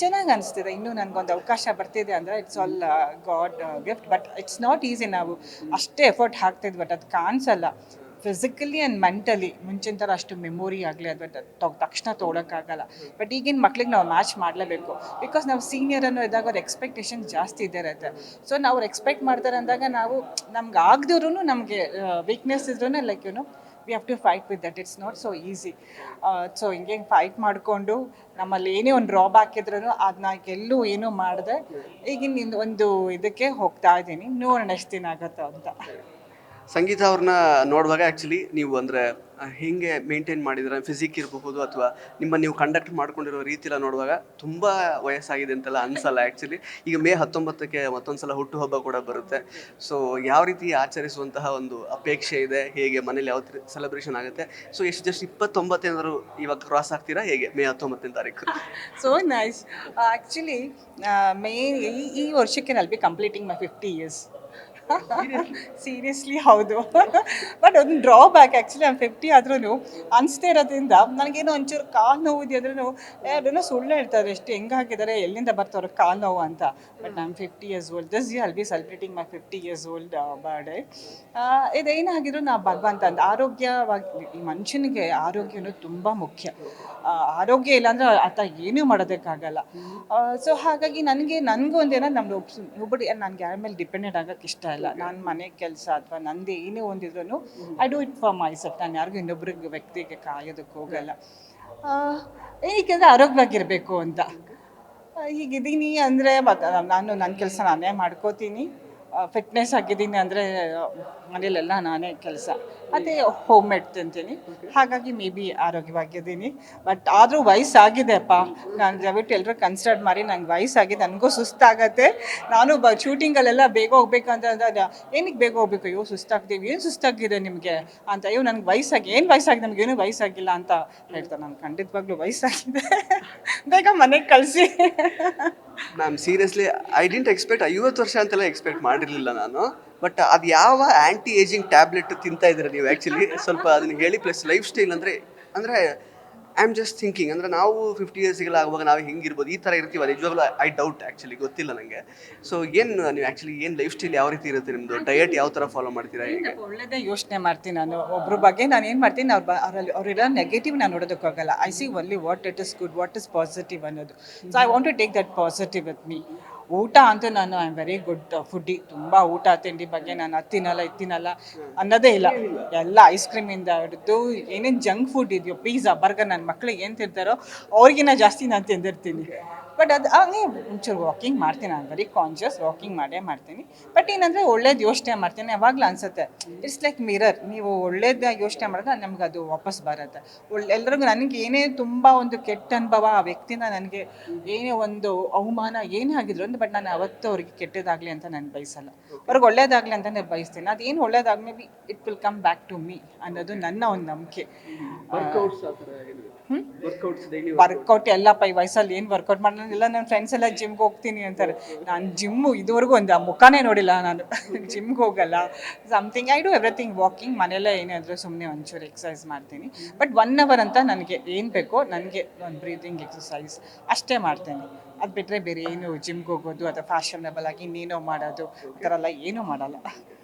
B: ಚೆನ್ನಾಗಿ ಅನಿಸ್ತಿದೆ. ಇನ್ನೂ ನನಗೊಂದು ಅವಕಾಶ ಬರ್ತಿದೆ ಅಂದರೆ it's all god gift. But it's not easy. ನಾವು ಅಷ್ಟೇ ಎಫರ್ಟ್ ಹಾಕ್ತಿದ್ವಿ, ಬಟ್ ಅದು ಕಾಣಿಸಲ್ಲ. ಫಿಸಿಕಲಿ ಆ್ಯಂಡ್ ಮೆಂಟಲಿ ಮುಂಚಿನ ಥರ ಅಷ್ಟು ಮೆಮೊರಿ ಆಗಲಿ ಅದು ತಕ್ಷಣ ತೊಗೊಳಕ್ಕಾಗಲ್ಲ. ಬಟ್ ಈಗಿನ ಮಕ್ಳಿಗೆ ನಾವು ಮ್ಯಾಚ್ ಮಾಡಲೇಬೇಕು. ಬಿಕಾಸ್ ನಾವು ಸೀನಿಯರ್ ಅನ್ನೋ ಇದ್ದಾಗ ಅವ್ರ ಎಕ್ಸ್ಪೆಕ್ಟೇಷನ್ ಜಾಸ್ತಿ ಇರುತ್ತೆ. ಸೊ ನಾವು ಅವ್ರು ಎಕ್ಸ್ಪೆಕ್ಟ್ ಮಾಡ್ತಾರೆ ಅಂದಾಗ ನಾವು ನಮ್ಗೆ ಆಗದಿವ್ರೂ ನಮಗೆ ವೀಕ್ನೆಸ್ ಇದ್ರೂ like we have to fight with that. It's not so easy. So ಹಿಂಗೆ ಫೈಟ್ ಮಾಡಿಕೊಂಡು ನಮ್ಮಲ್ಲಿ ಏನೇ ಒಂದು ಡ್ರಾಬ್ಯಾಕ್ ಇದ್ರೂ ಅದನ್ನ ಎಲ್ಲೂ ಏನೂ ಮಾಡದೆ ಈಗಿನ ಒಂದು ಇದಕ್ಕೆ ಹೋಗ್ತಾ ಇದ್ದೀನಿ. ನೋಡೋಣ ಎಷ್ಟು ದಿನ ಆಗುತ್ತೋ ಅಂತ.
A: ಸಂಗೀತ ಅವ್ರನ್ನ ನೋಡುವಾಗ ಆ್ಯಕ್ಚುಲಿ ನೀವು ಅಂದರೆ ಹೇಗೆ ಮೇಂಟೈನ್ ಮಾಡಿದ್ರೆ ಫಿಸಿಕ್ ಇರಬಹುದು ಅಥವಾ ನಿಮ್ಮನ್ನು ನೀವು ಕಂಡಕ್ಟ್ ಮಾಡ್ಕೊಂಡಿರೋ ರೀತಿ ಎಲ್ಲ ನೋಡುವಾಗ ತುಂಬ ವಯಸ್ಸಾಗಿದೆ ಅಂತೆಲ್ಲ ಅನ್ಸಲ್ಲ ಆ್ಯಕ್ಚುಲಿ. ಈಗ ಮೇ 19ಕ್ಕೆ ಮತ್ತೊಂದು ಸಲ ಹುಟ್ಟುಹಬ್ಬ ಕೂಡ ಬರುತ್ತೆ. ಸೊ ಯಾವ ರೀತಿ ಆಚರಿಸುವಂತಹ ಒಂದು ಅಪೇಕ್ಷೆ ಇದೆ, ಹೇಗೆ ಮನೇಲಿ ಯಾವ ಸೆಲೆಬ್ರೇಷನ್ ಆಗುತ್ತೆ? ಸೊ ಎಷ್ಟು ಜಸ್ಟ್ 29 ಏನಾದ್ರು ಇವಾಗ ಕ್ರಾಸ್ ಆಗ್ತೀರಾ ಹೇಗೆ ಮೇ 19ನೇ ತಾರೀಕು?
B: So nice. ಆ್ಯಕ್ಚುಲಿ ಮೇ ಈ ವರ್ಷಕ್ಕೆ I'll be completing my 50 years. Seriously ಹೌದು. ಬಟ್ ಒಂದು ಡ್ರಾಬ್ಯಾಕ್ ಆ್ಯಕ್ಚುಲಿ ನಾನು 50 ಆದ್ರೂ ಅನಿಸ್ತಾ ಇರೋದ್ರಿಂದ ನನಗೇನೋ ಒಂಚೂರು ಕಾಲು ನೋವು ಇದೆ ಅಂದ್ರೂ ಯಾರನ್ನೋ ಸುಳ್ಳು ಹೇಳ್ತಾರೆ, ಎಷ್ಟು ಹೆಂಗಾಗಿದ್ದಾರೆ, ಎಲ್ಲಿಂದ ಬರ್ತಾವ್ರೆ ಕಾಲು ನೋವು ಅಂತ. ಬಟ್ ನಾನು 50 years old. This year I'll be celebrating my 50 years old birthday. ಇದೇನಾಗಿದ್ರು ನಾ ಭಗವಂತ ಅಂದ ಆರೋಗ್ಯವಾಗಿ, ಈ ಮನುಷ್ಯನಿಗೆ ಆರೋಗ್ಯನೂ ತುಂಬ ಮುಖ್ಯ. ಆರೋಗ್ಯ ಇಲ್ಲಾಂದ್ರೆ ಆತ ಏನೂ ಮಾಡೋದಕ್ಕಾಗಲ್ಲ. ಸೊ ಹಾಗಾಗಿ ನನಗೂ ಒಂದೇನೋ ನಮ್ದು ಒಬ್ಬಡಿ ನನಗೆ ಯಾರ ಮೇಲೆ ಡಿಪೆಂಡೆಂಟ್ ಆಗೋಕ್ಕೆ ಇಷ್ಟ ಇಲ್ಲ. ನಾನು ಮನೆ ಕೆಲಸ ಅಥವಾ ನಂದು ಏನೇ ಒಂದಿದ್ರು I do it for myself. ನಾನು ಯಾರಿಗೂ ಇನ್ನೊಬ್ರಿಗೆ ವ್ಯಕ್ತಿಗೆ ಕಾಯೋದಕ್ಕೆ ಹೋಗಲ್ಲ. ಏನಕ್ಕೆಂದರೆ ಆರೋಗ್ಯವಾಗಿರಬೇಕು ಅಂತ. ಹೀಗಿದ್ದೀನಿ ಅಂದರೆ ನಾನು ನನ್ನ ಕೆಲಸ ನಾನೇ ಮಾಡ್ಕೋತೀನಿ. ಫಿಟ್ನೆಸ್ ಆಗಿದ್ದೀನಿ ಅಂದರೆ ಮನೇಲೆಲ್ಲ ನಾನೇ ಕೆಲಸ, ಅದೇ ಹೋಮ್ ಮೇಡ್ ತಿಂತೀನಿ. ಹಾಗಾಗಿ ಮೇ ಬಿ ಆರೋಗ್ಯವಾಗಿದ್ದೀನಿ. ಬಟ್ ಆದರೂ ವಯಸ್ಸಾಗಿದೆಪ್ಪ, ನಾನು ದಯವಿಟ್ಟು ಎಲ್ಲರೂ ಕನ್ಸಿಡರ್ ಮಾಡಿ. ನಂಗೆ ವಯಸ್ಸಾಗಿದೆ, ನನಗೂ ಸುಸ್ತಾಗತ್ತೆ. ನಾನು ಶೂಟಿಂಗಲ್ಲೆಲ್ಲ ಬೇಗ ಹೋಗ್ಬೇಕಂತ ಏನಕ್ಕೆ ಬೇಗ ಹೋಗ್ಬೇಕು, ಅಯ್ಯೋ ಸುಸ್ತಾಗ್ತೀವಿ, ಏನು ಸುಸ್ತಾಗಿದೆ ನಿಮಗೆ ಅಂತ. ಅಯ್ಯೋ ನನಗೆ ಏನು ವಯಸ್ಸಾಗಿದೆ, ನಮಗೇನು ವಯಸ್ಸಾಗಿಲ್ಲ ಅಂತ ಹೇಳ್ತಾರೆ. ನಾನು ಖಂಡಿತವಾಗ್ಲೂ ವಯಸ್ಸಾಗಿದೆ, ಬೇಗ ಮನೆಗೆ ಕಳಿಸಿ.
A: Ma'am seriously I didn't expect 50 ವರ್ಷ ಅಂತೆಲ್ಲ ಎಕ್ಸ್ಪೆಕ್ಟ್ ಮಾಡಿರಲಿಲ್ಲ ನಾನು. ಬಟ್ ಅದು ಯಾವ ಆ್ಯಂಟಿ ಏಜಿಂಗ್ ಟ್ಯಾಬ್ಲೆಟ್ ತಿಂತಾ ಇದ್ದೀರಾ ನೀವು ಆ್ಯಕ್ಚುಲಿ ಸ್ವಲ್ಪ ಅದನ್ನು ಹೇಳಿ. ಪ್ಲಸ್ ಲೈಫ್ ಸ್ಟೈಲ್ ಅಂದರೆ ಐ ಆಮ್ ಜಸ್ಟ್ ಥಿಂಕಿಂಗ್, ಅಂದರೆ ನಾವು 50 ಇಯರ್ಸಿಗೆಲ್ಲ ಆಗುವಾಗ ನಾವು ಹೆಂಗಿರ್ಬೋದು, ಈ ಥರ ಇರ್ತೀವ ನಿಜವಾಗ್ಲೂ ಐ ಡೌಟ್ ಆ್ಯಕ್ಚುಲಿ, ಗೊತ್ತಿಲ್ಲ ನನಗೆ. ಸೊ ಏನು ನೀವು ಆ್ಯಕ್ಚುಲಿ ಏನು ಲೈಫ್ ಸ್ಟೈಲ್ ಯಾವ ರೀತಿ ಇರುತ್ತೆ ನಿಮ್ಮದು, ಡಯಟ್ ಯಾವ ಥರ ಫಾಲೋ ಮಾಡ್ತೀರಾ ಹೇಗೆ?
B: ಒಳ್ಳೆಯದೇ ಯೋಚನೆ ಮಾಡ್ತೀನಿ ನಾನು. ಒಬ್ಬರ ಬಗ್ಗೆ ನಾನು ಏನು ಮಾಡ್ತೀನಿ, ಅವರಿರೋ ನೆಗೆಟಿವ್ ನಾನು ನೋಡೋದಕ್ಕೆ ಹೋಗಲ್ಲ. I see only what it is good, what is positive ಅನ್ನೋದು. So I want to take that positive with me. ಊಟ ಅಂತೂ ನಾನು I am very good foodie. ತುಂಬ ಊಟ ತಿಂಡಿ ಬಗ್ಗೆ ನಾನು ಅದು ತಿನ್ನಲ್ಲ ಅನ್ನೋದೇ ಇಲ್ಲ. ಎಲ್ಲ ಐಸ್ ಕ್ರೀಮಿಂದ ಹಿಡಿದು ಏನೇನು ಜಂಕ್ ಫುಡ್ ಇದೆಯೋ, ಪಿಜ್ಜಾ, ಬರ್ಗರ್, ನನ್ನ ಮಕ್ಳಿಗೆ ಏನು ತಿಂತಾರೋ ಅವ್ರಿಗಿನ್ನ ಜಾಸ್ತಿ ನಾನು ತಿಂದಿರ್ತೀನಿ. ಬಟ್ ಅದು ಹಂಗೆ ಒಂಚೂರು ವಾಕಿಂಗ್ ಮಾಡ್ತೀನಿ. ನಾನು ವೆರಿ ಕಾನ್ಷಿಯಸ್, ವಾಕಿಂಗ್ ಮಾಡ್ತೀನಿ. ಬಟ್ ಏನಂದರೆ ಒಳ್ಳೇದು ಯೋಚನೆ ಮಾಡ್ತೀನಿ. ಯಾವಾಗಲೂ ಅನಿಸುತ್ತೆ ಇಟ್ಸ್ ಲೈಕ್ ಮಿರರ್. ನೀವು ಒಳ್ಳೇದು ಯೋಚನೆ ಮಾಡಿದ್ರೆ ನಮ್ಗೆ ಅದು ವಾಪಸ್ ಬರುತ್ತೆ. ಎಲ್ರಿಗೂ ನನಗೆ ಏನೇ ತುಂಬ ಒಂದು ಕೆಟ್ಟ ಅನುಭವ, ಆ ವ್ಯಕ್ತಿನ ನನಗೆ ಏನೇ ಒಂದು ಅವಮಾನ ಏನೇ ಆಗಿದ್ರು ಅಂತ, ಬಟ್ ನಾನು ಅವತ್ತು ಅವ್ರಿಗೆ ಕೆಟ್ಟದಾಗಲಿ ಅಂತ ನಾನು ಬಯಸಲ್ಲ. ಅವ್ರಿಗೆ ಒಳ್ಳೇದಾಗಲಿ ಅಂತಲೇ ಬಯಸ್ತೀನಿ. ಅದೇನು ಒಳ್ಳೇದಾಗಿ maybe it will come back to me ಅನ್ನೋದು ನನ್ನ ಒಂದು ನಂಬಿಕೆ. ವರ್ಕೌಟ್ ಎಲ್ಲಪ್ಪ, ಈ ವಯಸ್ಸಲ್ಲಿ ಏನು ವರ್ಕೌಟ್ ಮಾಡೋದಿಲ್ಲ. ನನ್ನ ಫ್ರೆಂಡ್ಸ್ ಎಲ್ಲ ಜಿಮ್ಗೆ ಹೋಗ್ತೀನಿ ಅಂತಾರೆ. ನಾನು ಜಿಮ್ಮು ಇದುವರೆಗೂ ಒಂದು ಮುಖಾನೇ ನೋಡಿಲ್ಲ. ನಾನು ಜಿಮ್ಗೆ ಹೋಗಲ್ಲ. Something I do everything. Walking, ಮನೆಯಲ್ಲೇ ಏನಾದರೂ ಸುಮ್ಮನೆ ಒಂಚೂರು ಎಕ್ಸಸೈಸ್ ಮಾಡ್ತೀನಿ. ಬಟ್ 1 hour ಅಂತ ನನಗೆ ಏನು ಬೇಕೋ ನನಗೆ ಒಂದು ಬ್ರೀದಿಂಗ್ ಎಕ್ಸಸೈಸ್ ಅಷ್ಟೇ ಮಾಡ್ತೀನಿ. ಅದು ಬಿಟ್ಟರೆ ಬೇರೆ ಏನು ಜಿಮ್ಗೆ ಹೋಗೋದು ಅಥವಾ ಫ್ಯಾಷನಬಲ್ ಆಗಿ ಇನ್ನೇನೋ ಮಾಡೋದು ಆ ಥರ ಎಲ್ಲ ಏನೂ ಮಾಡಲ್ಲ.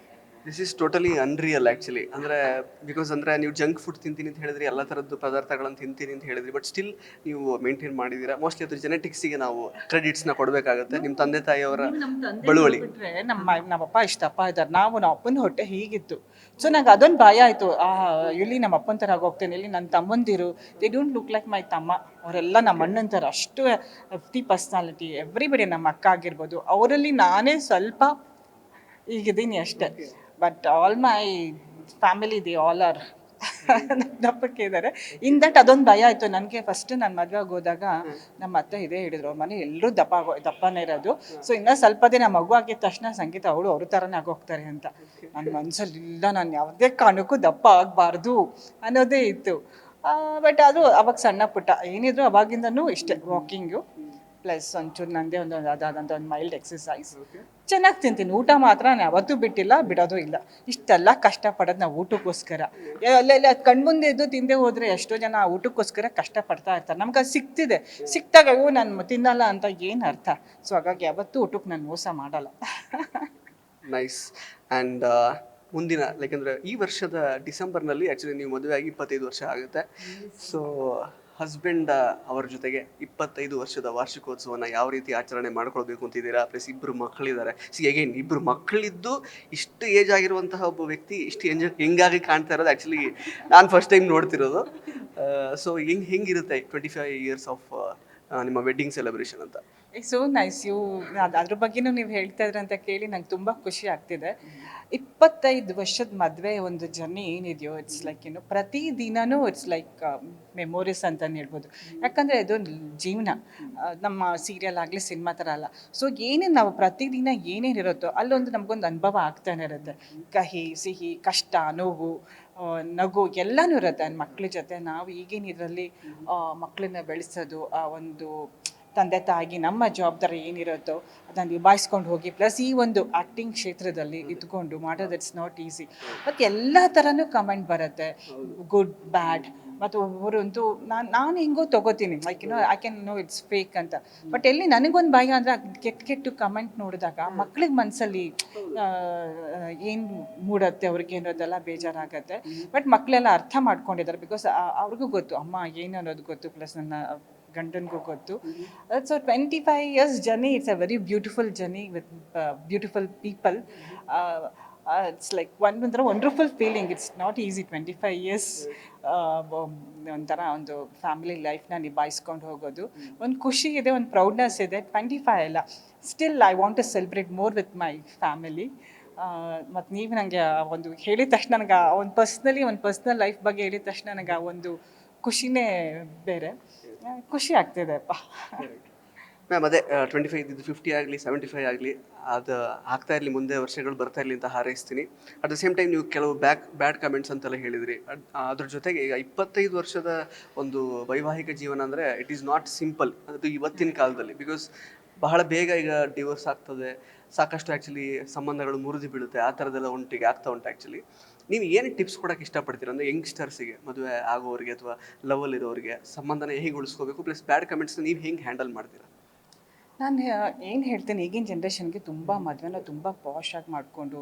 A: This is totally unreal actually. ಅಂದರೆ ಬಿಕಾಸ್ ಅಂದರೆ ನೀವು ಜಂಕ್ ಫುಡ್ ತಿಂತೀನಿ ಅಂತ ಹೇಳಿದ್ರಿ, ಎಲ್ಲ ಥರದ್ದು ಪದಾರ್ಥಗಳನ್ನು ತಿಂತೀನಿ ಅಂತ ಹೇಳಿದ್ರಿ, ಬಟ್ ಸ್ಟಿಲ್ ನೀವು ಮೇಂಟೈನ್ ಮಾಡಿದ್ದೀರಾ. ಮೋಸ್ಟ್ಲಿ ಅದು ಜೆನೆಟಿಕ್ಸಿಗೆ ನಾವು ಕ್ರೆಡಿಟ್ಸ್ನ ಕೊಡಬೇಕಾಗುತ್ತೆ. ನಿಮ್ಮ ತಂದೆ ತಾಯಿಯವರ ಬಳುವಳಿ.
B: ನಮ್ಮಪ್ಪ ಇಷ್ಟಪ್ಪ ಇದ್ದಾರೆ, ನಮ್ಮ ಅಪ್ಪನ ಹೊಟ್ಟೆ ಹೀಗಿತ್ತು. ಸೊ ನಂಗೆ ಅದೊಂದು ಭಯ ಆಯಿತು. ಇಲ್ಲಿ ನಮ್ಮ ಅಪ್ಪನ ಥರ ಹೋಗ್ತೇನೆ, ಇಲ್ಲಿ ನನ್ನ ತಮ್ಮಂದಿರು they don't look like my ತಮ್ಮ, ಅವರೆಲ್ಲ ನಮ್ಮ ಅಣ್ಣನ ಥರ ಅಷ್ಟು ಎಫ್ಟಿ ಪರ್ಸ್ನಾಲಿಟಿ. ಎವ್ರಿಬಡಿ, ನಮ್ಮ ಅಕ್ಕ ಆಗಿರ್ಬೋದು, ಅವರಲ್ಲಿ ನಾನೇ ಸ್ವಲ್ಪ ಈಗಿದ್ದೀನಿ ಅಷ್ಟೇ. But all my family they all are ದಪ್ಪಕ್ಕೆ ಇದ್ದಾರೆ. ಇನ್ ದಟ್ ಅದೊಂದು ಭಯ ಆಯಿತು ನನಗೆ. ಫಸ್ಟ್ ನಾನು ಮದುವೆಗೆ ಹೋದಾಗ ನಮ್ಮ ಅತ್ತೆ ಇದೇ ಹೇಳಿದ್ರು, ಅವ್ರ ಮನೆ ಎಲ್ಲರೂ ದಪ್ಪನೇ ಇರೋದು. ಸೊ ಇನ್ನೂ ಸ್ವಲ್ಪ ದಿನ ಮಗು ಆಗಿದ ತಕ್ಷಣ ಸಂಗೀತ ಅವ್ರ ಥರನೇ ಆಗೋಗ್ತಾರೆ ಅಂತ. ನನ್ನ ಮನಸ್ಸಲ್ಲಿ ಇಲ್ಲ, ನಾನು ಯಾವುದೇ ಕಾರಣಕ್ಕೂ ದಪ್ಪ ಆಗಬಾರ್ದು ಅನ್ನೋದೇ ಇತ್ತು. ಬಟ್ ಅದು ಅವಾಗ ಸಣ್ಣ ಪುಟ್ಟ ಏನಿದ್ರು ಅವಾಗಿಂದನೂ ಇಷ್ಟೇ, ವಾಕಿಂಗು ಪ್ಲಸ್ ಒಂಚೂರು ನನ್ನದೇ ಅದಾದಂಥ ಒಂದು ಮೈಲ್ಡ್ ಎಕ್ಸಸೈಸ್. ಚೆನ್ನಾಗಿ ತಿಂತೀನಿ. ಊಟ ಮಾತ್ರ ನಾನು ಯಾವತ್ತೂ ಬಿಡೋದು ಇಲ್ಲ. ಇಷ್ಟೆಲ್ಲ ಕಷ್ಟಪಡೋದು ನಾವು ಊಟಕ್ಕೋಸ್ಕರ. ಅಲ್ಲೆಲ್ಲ ಅದು ಕಣ್ಮುಂದೆ ಇದ್ದು ತಿಂದೇ ಹೋದರೆ ಎಷ್ಟೋ ಜನ ಊಟಕ್ಕೋಸ್ಕರ ಕಷ್ಟಪಡ್ತಾ ಇರ್ತಾರೆ. ನಮ್ಗೆ ಅದು ಸಿಕ್ತಾಗ ಅಯ್ಯೋ ನಾನು ತಿನ್ನಲ್ಲ ಅಂತ ಏನು ಅರ್ಥ. ಸೊ ಹಾಗಾಗಿ ಯಾವತ್ತೂ ಊಟಕ್ಕೆ ನಾನು ಮೋಸ ಮಾಡಲ್ಲ.
A: ನೈಸ್. ಆ್ಯಂಡ್ ಮುಂದಿನ ಅಂದರೆ ಈ ವರ್ಷದ ಡಿಸೆಂಬರ್ನಲ್ಲಿ ಆ್ಯಕ್ಚುಲಿ ನೀವು ಮದುವೆ ಆಗಿ 25 ವರ್ಷ ಆಗುತ್ತೆ. ಸೊ ಹಸ್ಬೆಂಡ್ ಅವ್ರ ಜೊತೆಗೆ 25 ವರ್ಷದ ವಾರ್ಷಿಕೋತ್ಸವನ ಯಾವ ರೀತಿ ಆಚರಣೆ ಮಾಡ್ಕೊಳ್ಬೇಕು ಅಂತಿದ್ದೀರಾ? ಪ್ಲಸ್ 2 ಮಕ್ಕಳಿದ್ದಾರೆ. ಅಗೇನ್ 2 ಮಕ್ಕಳಿದ್ದು ಇಷ್ಟು ಏಜ್ ಆಗಿರುವಂತಹ ಒಬ್ಬ ವ್ಯಕ್ತಿ ಇಷ್ಟು ಹೆಂಗಾಗಿ ಕಾಣ್ತಾ ಇರೋದು ಆ್ಯಕ್ಚುಲಿ ನಾನು ಫಸ್ಟ್ ಟೈಮ್ ನೋಡ್ತಿರೋದು. ಸೊ ಹೆಂಗಿರುತ್ತೆ 25 ಇಯರ್ಸ್ ಆಫ್ ನಿಮ್ಮ ವೆಡ್ಡಿಂಗ್ ಸೆಲೆಬ್ರೇಷನ್ ಅಂತ?
B: So nice. ಅದ್ರ ಬಗ್ಗೆನೂ ನೀವು ಹೇಳ್ತಾ ಇದ್ರೆ ಅಂತ ಕೇಳಿ ನಂಗೆ ತುಂಬ ಖುಷಿ ಆಗ್ತಿದೆ. 25 ವರ್ಷದ ಮದುವೆ ಒಂದು ಜರ್ನಿ ಏನಿದೆಯೋ ಇಟ್ಸ್ ಲೈಕ್ ಪ್ರತಿ ದಿನನೂ ಇಟ್ಸ್ ಲೈಕ್ ಮೆಮೊರೀಸ್ ಅಂತಲೇ ಹೇಳ್ಬೋದು. ಯಾಕಂದರೆ ಇದೊಂದು ಜೀವನ, ನಮ್ಮ ಸೀರಿಯಲ್ ಆಗಲಿ ಸಿನಿಮಾ ಥರ ಅಲ್ಲ. ಸೊ ಏನೇನು ನಾವು ಪ್ರತಿದಿನ ಏನೇನಿರುತ್ತೋ ಅಲ್ಲೊಂದು ನಮಗೊಂದು ಅನುಭವ ಆಗ್ತಾನೆ ಇರುತ್ತೆ. ಕಹಿ ಸಿಹಿ ಕಷ್ಟ ನೋವು ನಗು ಎಲ್ಲನೂ ಇರುತ್ತೆ. ಮಕ್ಕಳ ಜೊತೆ ನಾವು ಈಗಿನ ಇದರಲ್ಲಿ ಮಕ್ಕಳನ್ನ ಬೆಳೆಸೋದು, ಆ ಒಂದು ತಂದೆ ತಾಯಿಗೆ ನಮ್ಮ ಜವಾಬ್ದಾರಿ ಏನಿರುತ್ತೋ ಅದನ್ನು ನಿಭಾಯಿಸ್ಕೊಂಡು ಹೋಗಿ, ಪ್ಲಸ್ ಈ ಒಂದು ಆ್ಯಕ್ಟಿಂಗ್ ಕ್ಷೇತ್ರದಲ್ಲಿ ಇದ್ಕೊಂಡು ಮಾಡೋದು ಇಟ್ಸ್ ನಾಟ್ ಈಸಿ. ಮತ್ತು ಎಲ್ಲ ಥರನೂ ಕಮೆಂಟ್ ಬರುತ್ತೆ, ಗುಡ್ ಬ್ಯಾಡ್. ಮತ್ತು ಒಬ್ಬರಂತೂ ನಾನು ಹೆಂಗೋ ತೊಗೋತೀನಿ, like I can know it's fake ಅಂತ. ಬಟ್ ಎಲ್ಲಿ ನನಗೊಂದು ಭಯ ಅಂದರೆ ಕೆಟ್ಟು ಕಮೆಂಟ್ ನೋಡಿದಾಗ ಮಕ್ಳಿಗೆ ಮನಸ್ಸಲ್ಲಿ ಏನು ಮೂಡುತ್ತೆ ಅವ್ರಿಗೆ ಅನ್ನೋದೆಲ್ಲ ಬೇಜಾರಾಗತ್ತೆ. ಬಟ್ ಮಕ್ಕಳೆಲ್ಲ ಅರ್ಥ ಮಾಡ್ಕೊಂಡಿದ್ದಾರೆ, ಬಿಕಾಸ್ ಅವ್ರಿಗೂ ಗೊತ್ತು ಅಮ್ಮ ಏನು ಅನ್ನೋದು ಗೊತ್ತು, ಪ್ಲಸ್ ನನ್ನ ಗಂಡನಿಗೂ ಗೊತ್ತು. So 25 years journey, it's a very beautiful journey with beautiful people. It's like ಒಂಥರ wonderful feeling. It's not easy 25 years ಒಂಥರ ಒಂದು ಫ್ಯಾಮಿಲಿ ಲೈಫ್ನ ನಿಭಾಯಿಸ್ಕೊಂಡು ಹೋಗೋದು. ಒಂದು ಖುಷಿ ಇದೆ, ಒಂದು ಪ್ರೌಡ್ನೆಸ್ ಇದೆ. 25 ಅಲ್ಲ, still I want to celebrate more with my family. ಮತ್ತು ನೀವು ನನಗೆ ಒಂದು ಹೇಳಿದ ತಕ್ಷಣ ನನಗೆ ಒಂದು ಪರ್ಸ್ನಲ್ ಲೈಫ್ ಬಗ್ಗೆ ಹೇಳಿದ ತಕ್ಷಣ ನನಗೆ ಆ ಒಂದು ಖುಷಿನೇ ಬೇರೆ. ಖುಷಿ ಆಗ್ತಿದೆಪ್ಪ.
A: ಮ್ಯಾಮ್ ಅದೇ 25 ಇದು 50 ಆಗಲಿ 75 ಆಗಲಿ ಅದು ಆಗ್ತಾ ಇರಲಿ, ಮುಂದೆ ವರ್ಷಗಳು ಬರ್ತಾ ಇರಲಿ ಅಂತ ಹಾರೈಸ್ತೀನಿ. ಅಟ್ ದ ಸೇಮ್ ಟೈಮ್ ನೀವು ಕೆಲವು ಬ್ಯಾಡ್ ಕಮೆಂಟ್ಸ್ ಅಂತೆಲ್ಲ ಹೇಳಿದ್ರಿ. ಅದ್ರ ಜೊತೆಗೆ ಈಗ 25 ವರ್ಷದ ಒಂದು ವೈವಾಹಿಕ ಜೀವನ ಅಂದರೆ ಇಟ್ ಈಸ್ ನಾಟ್ ಸಿಂಪಲ್. ಅದು ಇವತ್ತಿನ ಕಾಲದಲ್ಲಿ ಬಿಕಾಸ್ ಬಹಳ ಬೇಗ ಈಗ ಡಿವೋರ್ಸ್ ಆಗ್ತದೆ, ಸಾಕಷ್ಟು ಆ್ಯಕ್ಚುಲಿ ಸಂಬಂಧಗಳು ಮುರಿದು ಬೀಳುತ್ತೆ, ಆ ಥರದ್ದೆಲ್ಲ ಆಗ್ತಾ ಉಂಟು. ಆ್ಯಕ್ಚುಲಿ ನೀವು ಏನು ಟಿಪ್ಸ್ ಕೊಡೋಕ್ಕೆ ಇಷ್ಟಪಡ್ತೀರ ಅಂದರೆ ಯಂಗ್ಸ್ಟರ್ಸಿಗೆ, ಮದುವೆ ಆಗೋರಿಗೆ ಅಥವಾ ಲವಲ್ಲಿರೋರಿಗೆ ಸಂಬಂಧನ ಹೇಗೆ ಉಳಿಸ್ಕೋಬೇಕು, ಪ್ಲಸ್ ಬ್ಯಾಡ್ ಕಮೆಂಟ್ಸ್ನ ನೀವು ಹೆಂಗೆ ಹ್ಯಾಂಡಲ್ ಮಾಡ್ತೀರಾ?
B: ನಾನು ಏನು ಹೇಳ್ತೀನಿ, ಈಗಿನ ಜನ್ರೇಷನ್ಗೆ ತುಂಬ ಮದುವೆನ ತುಂಬ ಪಾಶಾಗಿ ಮಾಡಿಕೊಂಡು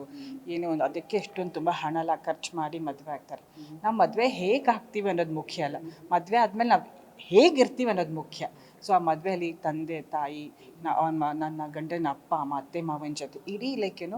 B: ಏನೋ ಒಂದು ಅದಕ್ಕೆ ಎಷ್ಟೊಂದು ತುಂಬ ಹಣ ಎಲ್ಲ ಖರ್ಚು ಮಾಡಿ ಮದುವೆ ಆಗ್ತಾರೆ. ನಾವು ಮದುವೆ ಹೇಗೆ ಆಗ್ತೀವಿ ಅನ್ನೋದು ಮುಖ್ಯ ಅಲ್ಲ, ಮದುವೆ ಆದಮೇಲೆ ನಾವು ಹೇಗಿರ್ತೀವಿ ಅನ್ನೋದು ಮುಖ್ಯ. ಸೊ ಆ ಮದುವೆಯಲ್ಲಿ ತಂದೆ ತಾಯಿ, ನನ್ನ ಗಂಡನ ಅಪ್ಪ ಅಮ್ಮ ಅತ್ತೆ ಮಾವನ ಜೊತೆ ಇಡೀ ಲೈಕೇನು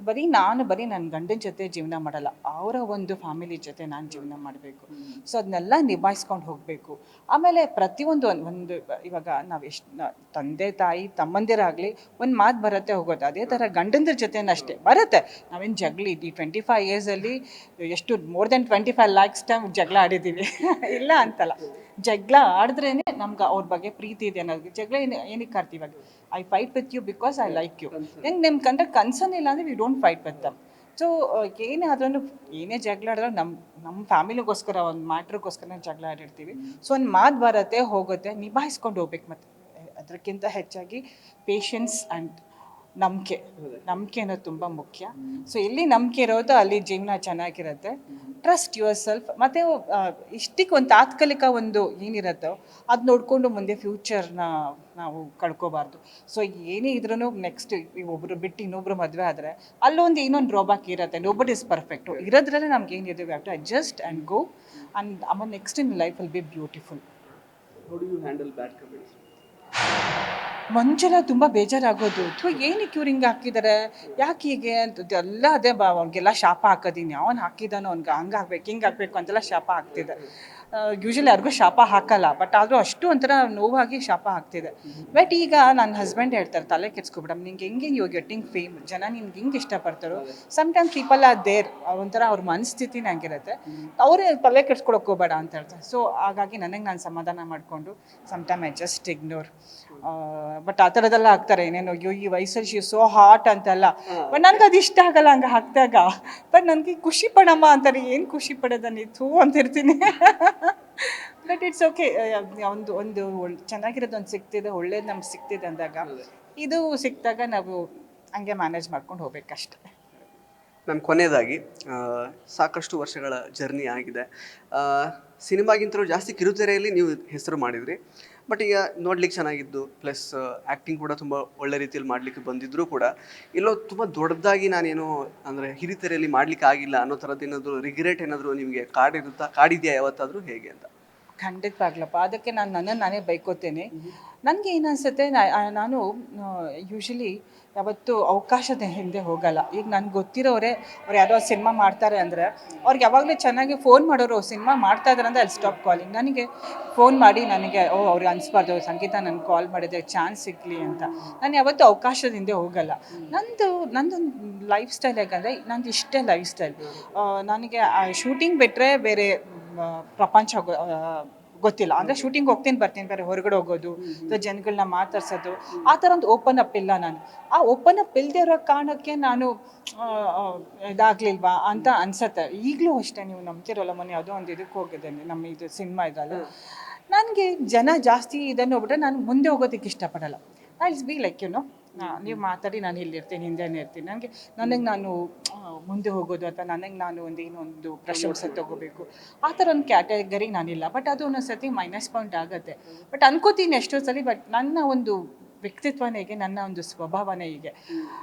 B: ಬರೀ ನನ್ನ ಗಂಡನ ಜೊತೆ ಜೀವನ ಮಾಡಲ್ಲ, ಅವರ ಒಂದು ಫ್ಯಾಮಿಲಿ ಜೊತೆ ನಾನು ಜೀವನ ಮಾಡಬೇಕು. ಸೊ ಅದನ್ನೆಲ್ಲ ನಿಭಾಯಿಸ್ಕೊಂಡು ಹೋಗಬೇಕು. ಆಮೇಲೆ ಪ್ರತಿಯೊಂದು ಒಂದು ಇವಾಗ ನಾವು ಎಷ್ಟು ತಂದೆ ತಾಯಿ ತಮ್ಮಂದಿರಾಗಲಿ ಒಂದು ಮಾತು ಬರುತ್ತೆ ಹೋಗೋದು, ಅದೇ ಥರ ಗಂಡಂದ್ರ ಜೊತೆನೂ ಅಷ್ಟೇ ಬರುತ್ತೆ. ನಾವೇನು ಜಗಳ ಈ 25 yearsಲ್ಲಿ ಎಷ್ಟು ಮೋರ್ ದೆನ್ 25 lakhs ಟೈಮ್ ಜಗಳ ಆಡಿದ್ದೀವಿ ಇಲ್ಲ ಅಂತಲ್ಲ. ಜಗಳ ಆಡಿದ್ರೇ ನಮ್ಗೆ ಅವ್ರ ಬಗ್ಗೆ ಪ್ರೀತಿ ಇದೆ ಅನ್ನೋದು. ಜಗಳ ಏನಕ್ಕೆ ಆಡ್ತೀವಿ? ಇವಾಗ I fight with you because I like you. ಹೆಂಗೆ ನಿಮ್ಮ ಕಂಡ್ರೆ ಕನ್ಸರ್ನ್ ಇಲ್ಲ ಅಂದರೆ we don't fight with them. So ಏನೇ ಆದ್ರೂ ಏನೇ ಜಗಳ ಆಡಿದ್ರೆ ನಮ್ಮ ಫ್ಯಾಮಿಲಿಗೋಸ್ಕರ ಒಂದು ಮ್ಯಾಟ್ರಿಗೋಸ್ಕರ ಜಗಳ ಆಡಿರ್ತೀವಿ. ಸೊ ಒಂದು ಮಾತು ಬರುತ್ತೆ ಹೋಗುತ್ತೆ, ನಿಭಾಯಿಸ್ಕೊಂಡು ಹೋಗ್ಬೇಕು. ಮತ್ತು ಅದಕ್ಕಿಂತ ಹೆಚ್ಚಾಗಿ ಪೇಷನ್ಸ್ ಆ್ಯಂಡ್ ನಂಬಿಕೆ ಅನ್ನೋದು ತುಂಬ ಮುಖ್ಯ. ಸೊ ಎಲ್ಲಿ ನಂಬಿಕೆ ಇರೋದು ಅಲ್ಲಿ ಜೀವನ ಚೆನ್ನಾಗಿರುತ್ತೆ. Trust your self. ಮತ್ತು ಇಷ್ಟಕ್ಕೆ ಒಂದು ತಾತ್ಕಾಲಿಕ ಒಂದು ಏನಿರುತ್ತೋ ಅದು ನೋಡಿಕೊಂಡು ಮುಂದೆ ಫ್ಯೂಚರ್ನ ನಾವು ಕಳ್ಕೊಬಾರ್ದು. ಸೊ ಏನೇ ಇದ್ರೂ ನೆಕ್ಸ್ಟ್ ಒಬ್ಬರು ಬಿಟ್ಟು ಇನ್ನೊಬ್ರು ಮದುವೆ ಆದರೆ ಅಲ್ಲೊಂದು ಇನ್ನೊಂದು ಡ್ರಾಬ್ಯಾಕ್ ಇರುತ್ತೆ. Nobody is perfect. ಇರೋದ್ರಲ್ಲೇ ನಮ್ಗೆ ಏನಿದೆ we have to adjust and go and ಆಮೇಲೆ next in life will be beautiful.
A: How do you handle bad comments?
B: ಮುಂಚೆಲ್ಲ ತುಂಬ ಬೇಜಾರಾಗೋದು, ಅಥವಾ ಏನಕ್ಕೆ ಇವ್ರು ಹಿಂಗೆ ಹಾಕಿದ್ದಾರೆ, ಯಾಕೆ ಹೀಗೆ ಅಂತ ಎಲ್ಲ ಅದೇ ಅವ್ನಿಗೆಲ್ಲ ಶಾಪ ಹಾಕೋದೀನಿ, ಅವ್ನು ಹಾಕಿದಾನೋ ಅವ್ನಿಗೆ ಹಂಗೆ ಹಾಕ್ಬೇಕು ಹಿಂಗೆ ಹಾಕಬೇಕು ಅಂತೆಲ್ಲ ಶಾಪ ಹಾಕ್ತಿದ್ದೆ. ಯೂಶ್ವಲಿ ಯಾರಿಗೂ ಶಾಪ ಹಾಕಲ್ಲ, ಬಟ್ ಆದರೂ ಅಷ್ಟು ಒಂಥರ ನೋವಾಗಿ ಶಾಪ ಹಾಕ್ತಿದೆ. ಬಟ್ ಈಗ ನನ್ನ ಹಸ್ಬೆಂಡ್ ಹೇಳ್ತಾರೆ, ತಲೆ ಕೆಡ್ಸ್ಕೊಬಿಡ, ನಿಂಗೆ ಹೆಂಗೆ ಯು ಗೆಟ್ಟಿಂಗ್ ಫೇಮ್, ಜನ ನಿನ್ಗೆ ಹಿಂಗೆ ಇಷ್ಟಪಡ್ತಾರೋ. ಸಮ್ಟೈಮ್ಸ್ ಪೀಪಲ್ ಆರ್ ದೇರ್, ಒಂಥರ ಅವ್ರ ಮನಸ್ಥಿತಿನ ಹಂಗಿರುತ್ತೆ, ಅವರೇ ತಲೆ ಕೆಡ್ಸ್ಕೊಳಕ್ಕೆ ಹೋಗಬೇಡ ಅಂತ ಹೇಳ್ತಾರೆ. ಸೊ ಹಾಗಾಗಿ ನನಗೆ ನಾನು ಸಮಾಧಾನ ಮಾಡಿಕೊಂಡು sometime I just ignore. But ಆ ಥರದ್ದೆಲ್ಲ ಹಾಕ್ತಾರೆ, ಏನೇನೋ ಅಯ್ಯೋ ಈ ವಯಸ್ಸಲ್ಲಿ ಶಿ ಸೋ ಹಾಟ್ ಅಂತೆಲ್ಲ. ಬಟ್ ನನಗೆ ಅದು ಇಷ್ಟ ಆಗಲ್ಲ ಹಂಗೆ ಹಾಕಿದಾಗ. ಬಟ್ ನನಗೆ ಖುಷಿ ಪಡಮ್ಮ ಅಂತಾರೆ, ಏನು ಖುಷಿ ಪಡೋದ ನೀತು ಅಂತಿರ್ತೀನಿ. But it's okay. ಒಂದು ಚೆನ್ನಾಗಿರೋದು ಒಂದು ಸಿಗ್ತಿದೆ, ಒಳ್ಳೇದು ನಮ್ಗೆ ಸಿಗ್ತಿದೆ ಅಂದಾಗ, ಇದು ಸಿಕ್ಕಿದಾಗ ನಾವು ಹಂಗೆ ಮ್ಯಾನೇಜ್ ಮಾಡ್ಕೊಂಡು ಹೋಗ್ಬೇಕಷ್ಟೆ.
A: ನಮ್ಮ ಕೊನೆಯದಾಗಿ ಸಾಕಷ್ಟು ವರ್ಷಗಳ ಜರ್ನಿ ಆಗಿದೆ. ಸಿನಿಮಾಗಿಂತಲೂ ಜಾಸ್ತಿ ಕಿರುತೆರೆಯಲ್ಲಿ ನೀವು ಹೆಸರು ಮಾಡಿದ್ರಿ. ಬಟ್ ಈಗ ನೋಡ್ಲಿಕ್ಕೆ ಚೆನ್ನಾಗಿದ್ದು, ಪ್ಲಸ್ ಆ್ಯಕ್ಟಿಂಗ್ ಕೂಡ ತುಂಬ ಒಳ್ಳೆ ರೀತಿಯಲ್ಲಿ ಮಾಡಲಿಕ್ಕೆ ಬಂದಿದ್ದರೂ ಕೂಡ ಎಲ್ಲೋ ತುಂಬ ದೊಡ್ಡದಾಗಿ ನಾನೇನು ಅಂದರೆ ಹಿರಿತೆರೆಯಲ್ಲಿ ಮಾಡಲಿಕ್ಕೆ ಆಗಿಲ್ಲ ಅನ್ನೋ ಥರದ್ದು ಏನಾದರೂ ರಿಗ್ರೆಟ್ ಏನಾದರೂ ನಿಮಗೆ ಕಾಡಿದೆಯಾ ಯಾವತ್ತಾದರೂ, ಹೇಗೆ ಅಂತ?
B: ಖಂಡಿತವಾಗ್ಲಪ್ಪ. ಅದಕ್ಕೆ ನಾನು ನನ್ನನ್ನು ನಾನೇ ಬೈಕೋತೇನೆ. ನನಗೆ ಏನು ಅನಿಸುತ್ತೆ, ನಾನು ಯೂಶ್ವಲಿ ಯಾವತ್ತೂ ಅವಕಾಶದ ಹಿಂದೆ ಹೋಗಲ್ಲ. ಈಗ ನನಗೆ ಗೊತ್ತಿರೋರೆ ಅವ್ರು ಯಾರೋ ಸಿನಿಮಾ ಮಾಡ್ತಾರೆ ಅಂದರೆ ಅವ್ರಿಗೆ ಯಾವಾಗಲೂ ಚೆನ್ನಾಗಿ ಫೋನ್ ಮಾಡೋರು ಸಿನಿಮಾ ಮಾಡ್ತಾ ಇದ್ದಾರೆ ಅಂದರೆ ಅಲ್ಲಿ ಸ್ಟಾಪ್ ಕಾಲಿಂಗ್. ನನಗೆ ಫೋನ್ ಮಾಡಿ ನನಗೆ ಅವ್ರಿಗೆ ಅನಿಸ್ಬಾರ್ದು ಸಂಗೀತ ನನಗೆ ಕಾಲ್ ಮಾಡಿದೆ ಚಾನ್ಸ್ ಸಿಗಲಿ ಅಂತ. ನಾನು ಯಾವತ್ತೂ ಅವಕಾಶದ ಹಿಂದೆ ಹೋಗಲ್ಲ. ನಂದೊಂದು ಲೈಫ್ ಸ್ಟೈಲ್ ಯಾಕಂದರೆ ನಂದು ಇಷ್ಟೇ ಲೈಫ್ ಸ್ಟೈಲ್. ನನಗೆ ಶೂಟಿಂಗ್ ಬಿಟ್ಟರೆ ಬೇರೆ ಪ್ರಪಂಚ ಗೊತ್ತಿಲ್ಲ. ಅಂದರೆ ಶೂಟಿಂಗ್ ಹೋಗ್ತೀನಿ ಬರ್ತೀನಿ, ಬೇರೆ ಹೊರಗಡೆ ಹೋಗೋದು ಅಥವಾ ಜನಗಳನ್ನ ಮಾತಾಡ್ಸೋದು ಆ ಥರ ಒಂದು ಓಪನ್ ಅಪ್ ಇಲ್ಲ. ನಾನು ಆ ಓಪನ್ ಅಪ್ ಇಲ್ಲದೆ ಇರೋ ಕಾರಣಕ್ಕೆ ನಾನು ಇದಾಗಲಿಲ್ವಾ ಅಂತ ಅನ್ಸತ್ತೆ. ಈಗಲೂ ಅಷ್ಟೇ, ನೀವು ನಂಬ್ತಿರೋಲ್ಲ, ಮೊನ್ನೆ ಯಾವುದೋ ಒಂದು ಇದಕ್ಕೆ ಹೋಗಿದ್ದೇನೆ, ನಮ್ಮ ಇದು ಸಿನಿಮಾ ಇದಲ್ಲ, ನನಗೆ ಜನ ಜಾಸ್ತಿ ಇದನ್ನು ಹೋಗ್ಬಿಟ್ರೆ ನಾನು ಮುಂದೆ ಹೋಗೋದಕ್ಕೆ ಇಷ್ಟಪಡಲ್ಲ. ಐ ವಿಲ್ ಬಿ ಲೈಕ್ ನೀವು ಮಾತಾಡಿ ನಾನು ಇಲ್ಲಿರ್ತೀನಿ, ಹಿಂದೆನೇ ಇರ್ತೀನಿ. ನನಗೆ ನಾನು ಮುಂದೆ ಹೋಗೋದು ಅಥವಾ ನನಗೆ ನಾನು ಏನೊಂದು ಪ್ರಶಂಸೆ ತೊಗೋಬೇಕು ಆ ಥರ ಒಂದು ಕ್ಯಾಟಗರಿ ನಾನಿಲ್ಲ. ಬಟ್ ಅದು ಒಂದೊಂದು ಸತಿ ಮೈನಸ್ ಪಾಯಿಂಟ್ ಆಗುತ್ತೆ. ಬಟ್ ಅನ್ಕೋತೀನಿ ಎಷ್ಟೋ ಸಲ. ಬಟ್ ನನ್ನ ಒಂದು ವ್ಯಕ್ತಿತ್ವನೇ ಹೀಗೆ, ನನ್ನ ಒಂದು ಸ್ವಭಾವನೇ ಹೀಗೆ.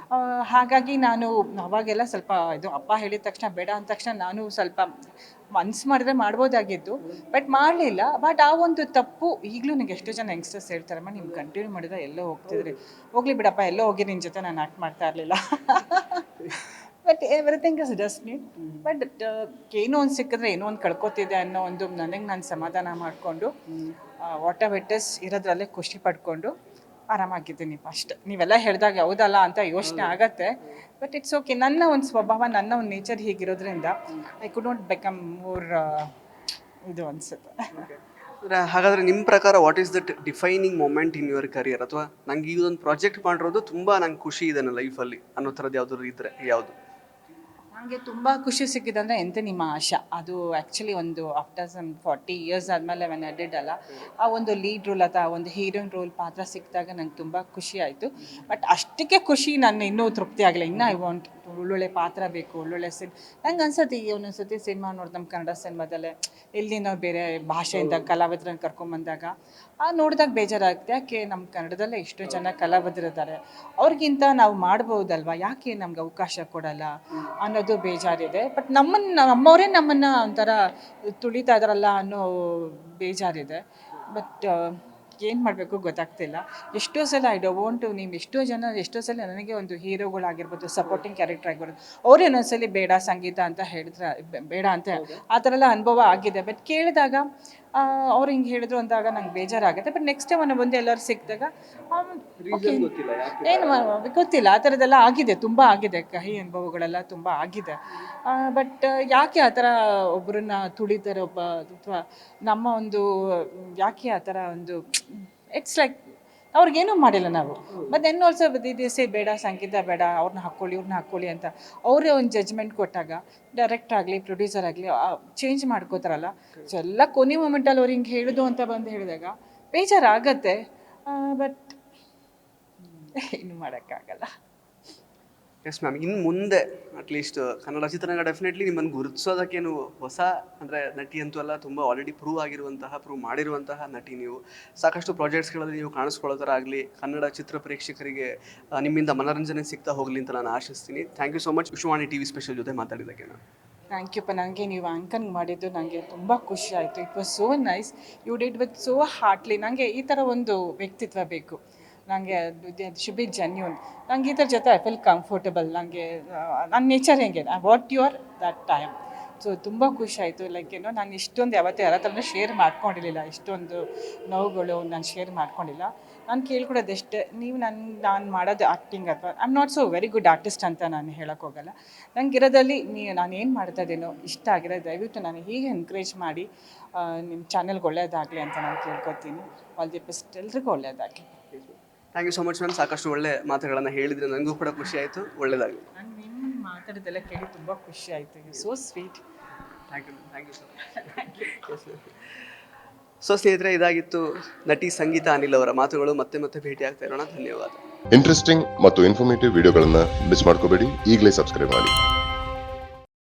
B: ಹಾಗಾಗಿ ನಾನು ಅವಾಗೆಲ್ಲ ಸ್ವಲ್ಪ ಇದು ಅಪ್ಪ ಹೇಳಿದ ತಕ್ಷಣ ಬೇಡ ಅಂದ ತಕ್ಷಣ ನಾನು ಸ್ವಲ್ಪ ಮನ್ಸು ಮಾಡಿದ್ರೆ ಮಾಡ್ಬೋದಾಗಿದ್ದು, ಬಟ್ ಮಾಡಲಿಲ್ಲ. ಬಟ್ ಆ ಒಂದು ತಪ್ಪು ಈಗಲೂ ನನಗೆ ಎಷ್ಟೋ ಜನ ಯಂಗ್ಸ್ಟರ್ಸ್ ಹೇಳ್ತಾರಮ್ಮ ನೀವು ಕಂಟಿನ್ಯೂ ಮಾಡಿದ್ರೆ ಎಲ್ಲೋ ಹೋಗ್ತಿದ್ರಿ, ಹೋಗ್ಲಿ ಬಿಡಪ್ಪ ಎಲ್ಲೋ ಹೋಗಿ ನಿನ್ನ ಜೊತೆ ನಾನು ಆ್ಯಕ್ಟ್ ಮಾಡ್ತಾ ಇರಲಿಲ್ಲ. But everything is destiny. But ಏನೋ ಒಂದು ಸಿಕ್ಕಿದ್ರೆ ಏನೋ ಒಂದು ಕಳ್ಕೊತಿದೆ ಅನ್ನೋ ಒಂದು ನನಗೆ ನಾನು ಸಮಾಧಾನ ಮಾಡಿಕೊಂಡು ವಾಟ್ ಎವರ್ ಇಟ್ ಇಸ್ ಇರೋದ್ರಲ್ಲೇ ಖುಷಿ ಪಡ್ಕೊಂಡು ಆರಾಮಾಗಿದ್ದೀನಿ ಅಷ್ಟೆ. ನೀವೆಲ್ಲ ಹೇಳಿದಾಗ ಯಾವುದಲ್ಲ ಅಂತ ಯೋಚನೆ ಆಗತ್ತೆ. But it's okay. ನನ್ನ ಒಂದು ಸ್ವಭಾವ, ನನ್ನ ಒಂದು ನೇಚರ್ ಹೀಗಿರೋದ್ರಿಂದ I could not become more ಇದು ಅನಿಸುತ್ತೆ.
A: ಹಾಗಾದರೆ ನಿಮ್ಮ ಪ್ರಕಾರ what is that defining moment in your career? ಅಥವಾ ನಂಗೆ ಈ ಒಂದು ಪ್ರಾಜೆಕ್ಟ್ ಮಾಡಿರೋದು ತುಂಬ ನಂಗೆ ಖುಷಿ ಇದೆ ನನ್ನ ಲೈಫಲ್ಲಿ ಅನ್ನೋ ಥರದ್ದು ಯಾವುದಾದ್ರು ಇದ್ದರೆ ಯಾವುದು?
B: ನನಗೆ ತುಂಬ ಖುಷಿ ಸಿಕ್ಕಿದೆ ಅಂದರೆ ಎಂತ ನಿಮ್ಮ ಆಶಾ. ಅದು ಆ್ಯಕ್ಚುಲಿ ಒಂದು ಆಫ್ಟರ್ ಸಮ್ 40 years ಆದಮೇಲೆ ವೆನ್ ಐ ಡಿಡ್ ಅಲ್ಲ, ಆ ಒಂದು ಲೀಡ್ ರೋಲ್ ಅಥವಾ ಒಂದು ಹೀರೋಯಿನ್ ರೋಲ್ ಪಾತ್ರ ಸಿಕ್ಕಿದಾಗ ನಂಗೆ ತುಂಬ ಖುಷಿ ಆಯಿತು. ಬಟ್ ಅಷ್ಟಕ್ಕೆ ಖುಷಿ ನಾನು ಇನ್ನೂ ತೃಪ್ತಿ ಆಗಲ್ಲ. ಇನ್ನೂ ಐ ವಾಂಟ್ ಒಳ್ಳೊಳ್ಳೆ ಪಾತ್ರ ಬೇಕು, ಒಳ್ಳೊಳ್ಳೆ ನಂಗೆ ಅನ್ಸತ್ತೆ. ಈ ಒಂದೊಂದು ಸತಿ ಸಿನಿಮಾ ನೋಡಿ ನಮ್ಮ ಕನ್ನಡ ಸಿನಿಮಾದಲ್ಲೇ ಎಲ್ಲಿಂದ ಬೇರೆ ಭಾಷೆಯಿಂದ ಕಲಾವಿದ್ರನ್ನ ಕರ್ಕೊಂಬಂದಾಗ ನೋಡಿದಾಗ ಬೇಜಾರಾಗುತ್ತೆ. ಯಾಕೆ ನಮ್ಮ ಕನ್ನಡದಲ್ಲೇ ಎಷ್ಟೋ ಜನ ಕಲಾವಿದರಿದ್ದಾರೆ, ಅವ್ರಿಗಿಂತ ನಾವು ಮಾಡ್ಬೋದಲ್ವ, ಯಾಕೆ ನಮ್ಗೆ ಅವಕಾಶ ಕೊಡಲ್ಲ ಅನ್ನೋದು ಬೇಜಾರಿದೆ. ಬಟ್ ನಮ್ಮವರೇ ನಮ್ಮನ್ನು ಒಂಥರ ತುಳಿತಾ ಇದ್ದಾರಲ್ಲ ಅನ್ನೋ ಬೇಜಾರಿದೆ. ಬಟ್ ಏನು ಮಾಡಬೇಕು ಗೊತ್ತಾಗ್ತಿಲ್ಲ. ಎಷ್ಟೋ ಸಲ ಐ ಡೋಂಟ್ ವಾಂಟ್ ಟು ನೀವು ಎಷ್ಟೋ ಸಲ ನನಗೆ ಒಂದು ಹೀರೋಗಳಾಗಿರ್ಬೋದು, ಸಪೋರ್ಟಿಂಗ್ ಕ್ಯಾರೆಕ್ಟರ್ ಆಗಿರ್ಬೋದು, ಅವ್ರು ಇನ್ನೊಂದ್ಸಲಿ ಬೇಡ ಸಂಗೀತ ಅಂತ ಹೇಳಿದ್ರೆ ಬೇಡ ಅಂತ ಆ ಥರ ಎಲ್ಲ ಅನುಭವ ಆಗಿದೆ. ಬಟ್ ಕೇಳಿದಾಗ ಅವ್ರು ಹಿಂಗೆ ಹೇಳಿದ್ರು ಅಂದಾಗ ನಂಗೆ ಬೇಜಾರಾಗುತ್ತೆ. ಬಟ್ ನೆಕ್ಸ್ಟ್ ಟೈಮ್ ಮುಂದೆ ಎಲ್ಲರೂ ಸಿಕ್ಕಿದಾಗ ಏನು ಗೊತ್ತಿಲ್ಲ, ಆ ಥರದ್ದೆಲ್ಲ ಆಗಿದೆ, ತುಂಬ ಆಗಿದೆ, ಕಹಿ ಅನುಭವಗಳೆಲ್ಲ ತುಂಬ ಆಗಿದೆ. ಬಟ್ ಯಾಕೆ ಆ ಥರ ಒಬ್ಬರನ್ನ ತುಳಿತಾರೆ ಅಥವಾ ನಮ್ಮ ಒಂದು ಯಾಕೆ ಆ ಥರ ಒಂದು ಇಟ್ಸ್ ಲೈಕ್ ಅವ್ರಿಗೇನೂ ಮಾಡಿಲ್ಲ ನಾವು. ಬಟ್ ದೆನ್ ಆಲ್ಸೋ ದಿವಸ ಬೇಡ ಸಂಗೀತ ಬೇಡ, ಅವ್ರನ್ನ ಹಾಕ್ಕೊಳ್ಳಿ ಇವ್ರನ್ನ ಹಾಕ್ಕೊಳ್ಳಿ ಅಂತ ಅವರೇ ಒಂದು ಜಜ್ಮೆಂಟ್ ಕೊಟ್ಟಾಗ ಡೈರೆಕ್ಟರ್ ಆಗಲಿ ಪ್ರೊಡ್ಯೂಸರ್ ಆಗಲಿ ಚೇಂಜ್ ಮಾಡ್ಕೋತಾರಲ್ಲ. ಸೊ ಎಲ್ಲ ಕೊನೆ ಮೂಮೆಂಟಲ್ಲಿ ಅವ್ರು ಹಿಂಗೆ ಹೇಳಿದು ಅಂತ ಬಂದು ಹೇಳಿದಾಗ ಬೇಜಾರಾಗತ್ತೆ. ಬಟ್ ಏನು ಮಾಡೋಕ್ಕಾಗಲ್ಲ.
A: ಎಸ್ ಮ್ಯಾಮ್, ಇನ್ನು ಮುಂದೆ ಅಟ್ಲೀಸ್ಟ್ ಕನ್ನಡ ಚಿತ್ರರಂಗ ಡೆಫಿನೆಟ್ಲಿ ನಿಮ್ಮನ್ನು ಗುರುತಿಸೋದಕ್ಕೇನು ಹೊಸ ಅಂದರೆ ನಟಿ ಅಂತೂ ಅಲ್ಲ, ತುಂಬ ಆಲ್ರೆಡಿ ಪ್ರೂವ್ ಮಾಡಿರುವಂತಹ ನಟಿ ನೀವು. ಸಾಕಷ್ಟು ಪ್ರಾಜೆಕ್ಟ್ಸ್ಗಳಲ್ಲಿ ನೀವು ಕಾಣಿಸ್ಕೊಳ್ಳೋ ಥರ ಆಗಲಿ, ಕನ್ನಡ ಚಿತ್ರ ಪ್ರೇಕ್ಷಕರಿಗೆ ನಿಮ್ಮಿಂದ ಮನೋರಂಜನೆ ಸಿಗ್ತಾ ಹೋಗಲಿ ಅಂತ ನಾನು ಆಶಿಸ್ತೀನಿ. Thank you so much Vishwavani TV special ಜೊತೆ ಮಾತಾಡಿದ್ದಕ್ಕೆ. ನಾನು
B: ಥ್ಯಾಂಕ್ ಯು. ನನಗೆ ನೀವು ಆ್ಯಂಕರಿಂಗ್ ಮಾಡಿದ್ದು ನನಗೆ ತುಂಬ ಖುಷಿ ಆಯಿತು. It was so nice, you did with so heartly. ನನಗೆ ಈ ಥರ ಒಂದು ವ್ಯಕ್ತಿತ್ವ ಬೇಕು. ನನಗೆ ಶುಡ್ ಬಿ ಜೆನ್ಯೂನ್. ನನಗೆ ಈ ಥರ ಜೊತೆ ಐ ಫೀಲ್ ಕಂಫರ್ಟಬಲ್. ನನಗೆ ನನ್ನ ನೇಚರ್ ಹೆಂಗೆ what you are that time. So ತುಂಬ ಖುಷಿ ಆಯಿತು. ಲೈಕ್ ನಾನು ಇಷ್ಟೊಂದು ಯಾವತ್ತೂ ಯಾರ ಥರನೂ ಶೇರ್ ಮಾಡ್ಕೊಂಡಿರಲಿಲ್ಲ. ಇಷ್ಟೊಂದು ನೋವುಗಳು ನಾನು ಶೇರ್ ಮಾಡ್ಕೊಂಡಿಲ್ಲ. ನಾನು ಕೇಳ್ಕೊಡೋದಷ್ಟೇ, ನೀವು ನಾನು ಮಾಡೋದು ಆ್ಯಕ್ಟಿಂಗ್ ಅಥವಾ I am not so very good artist ಅಂತ ನಾನು ಹೇಳೋಕ್ಕೋಗಲ್ಲ. ನನಗಿರೋದಲ್ಲಿ ನಾನು ಏನು ಮಾಡ್ತಾ ಇದ್ದೀನೋ ಇಷ್ಟ ಆಗಿರೋದು ದಯವಿಟ್ಟು ನಾನು ಹೀಗೆ ಎನ್ಕರೇಜ್ ಮಾಡಿ ನಿಮ್ಮ ಚಾನೆಲ್ಗೆ ಒಳ್ಳೆಯದಾಗಲಿ ಅಂತ ನಾನು ಕೇಳ್ಕೊತೀನಿ. ಆಲ್ ದಿ ಬೆಸ್ಟ್, ಎಲ್ರಿಗೂ ಒಳ್ಳೆಯದಾಗಲಿ.
A: Thank you so much ma'am. ಸಾಕಷ್ಟು ಒಳ್ಳೆ ಮಾತುಗಳನ್ನು ಹೇಳಿದರೆ ನನಗೂ ಕೂಡ ಖುಷಿ ಆಯಿತು. ಒಳ್ಳೆಯದಾಗಲಿ.
B: ನಾನು ನಿಮ್ಮ ಮಾತಾಡೋದೆಲ್ಲ ಕೇಳಿ ತುಂಬ ಖುಷಿ ಆಯಿತು. You so sweet.
A: Thank you so much. So ಸ್ನೇಹಿತರೆ, ಇದಾಗಿತ್ತು ನಟಿ ಸಂಗೀತ ಅನಿಲ್ ಅವರ ಮಾತುಗಳು. ಮತ್ತೆ ಭೇಟಿ ಆಗ್ತಾ ಇರೋಣ. ಧನ್ಯವಾದ.
C: ಇಂಟ್ರೆಸ್ಟಿಂಗ್ ಮತ್ತು ಇನ್ಫಾರ್ಮೇಟಿವ್ ವಿಡಿಯೋಗಳನ್ನು ಮಿಸ್ ಮಾಡ್ಕೋಬೇಡಿ. ಈಗಲೇ ಸಬ್ಸ್ಕ್ರೈಬ್ ಮಾಡಿ.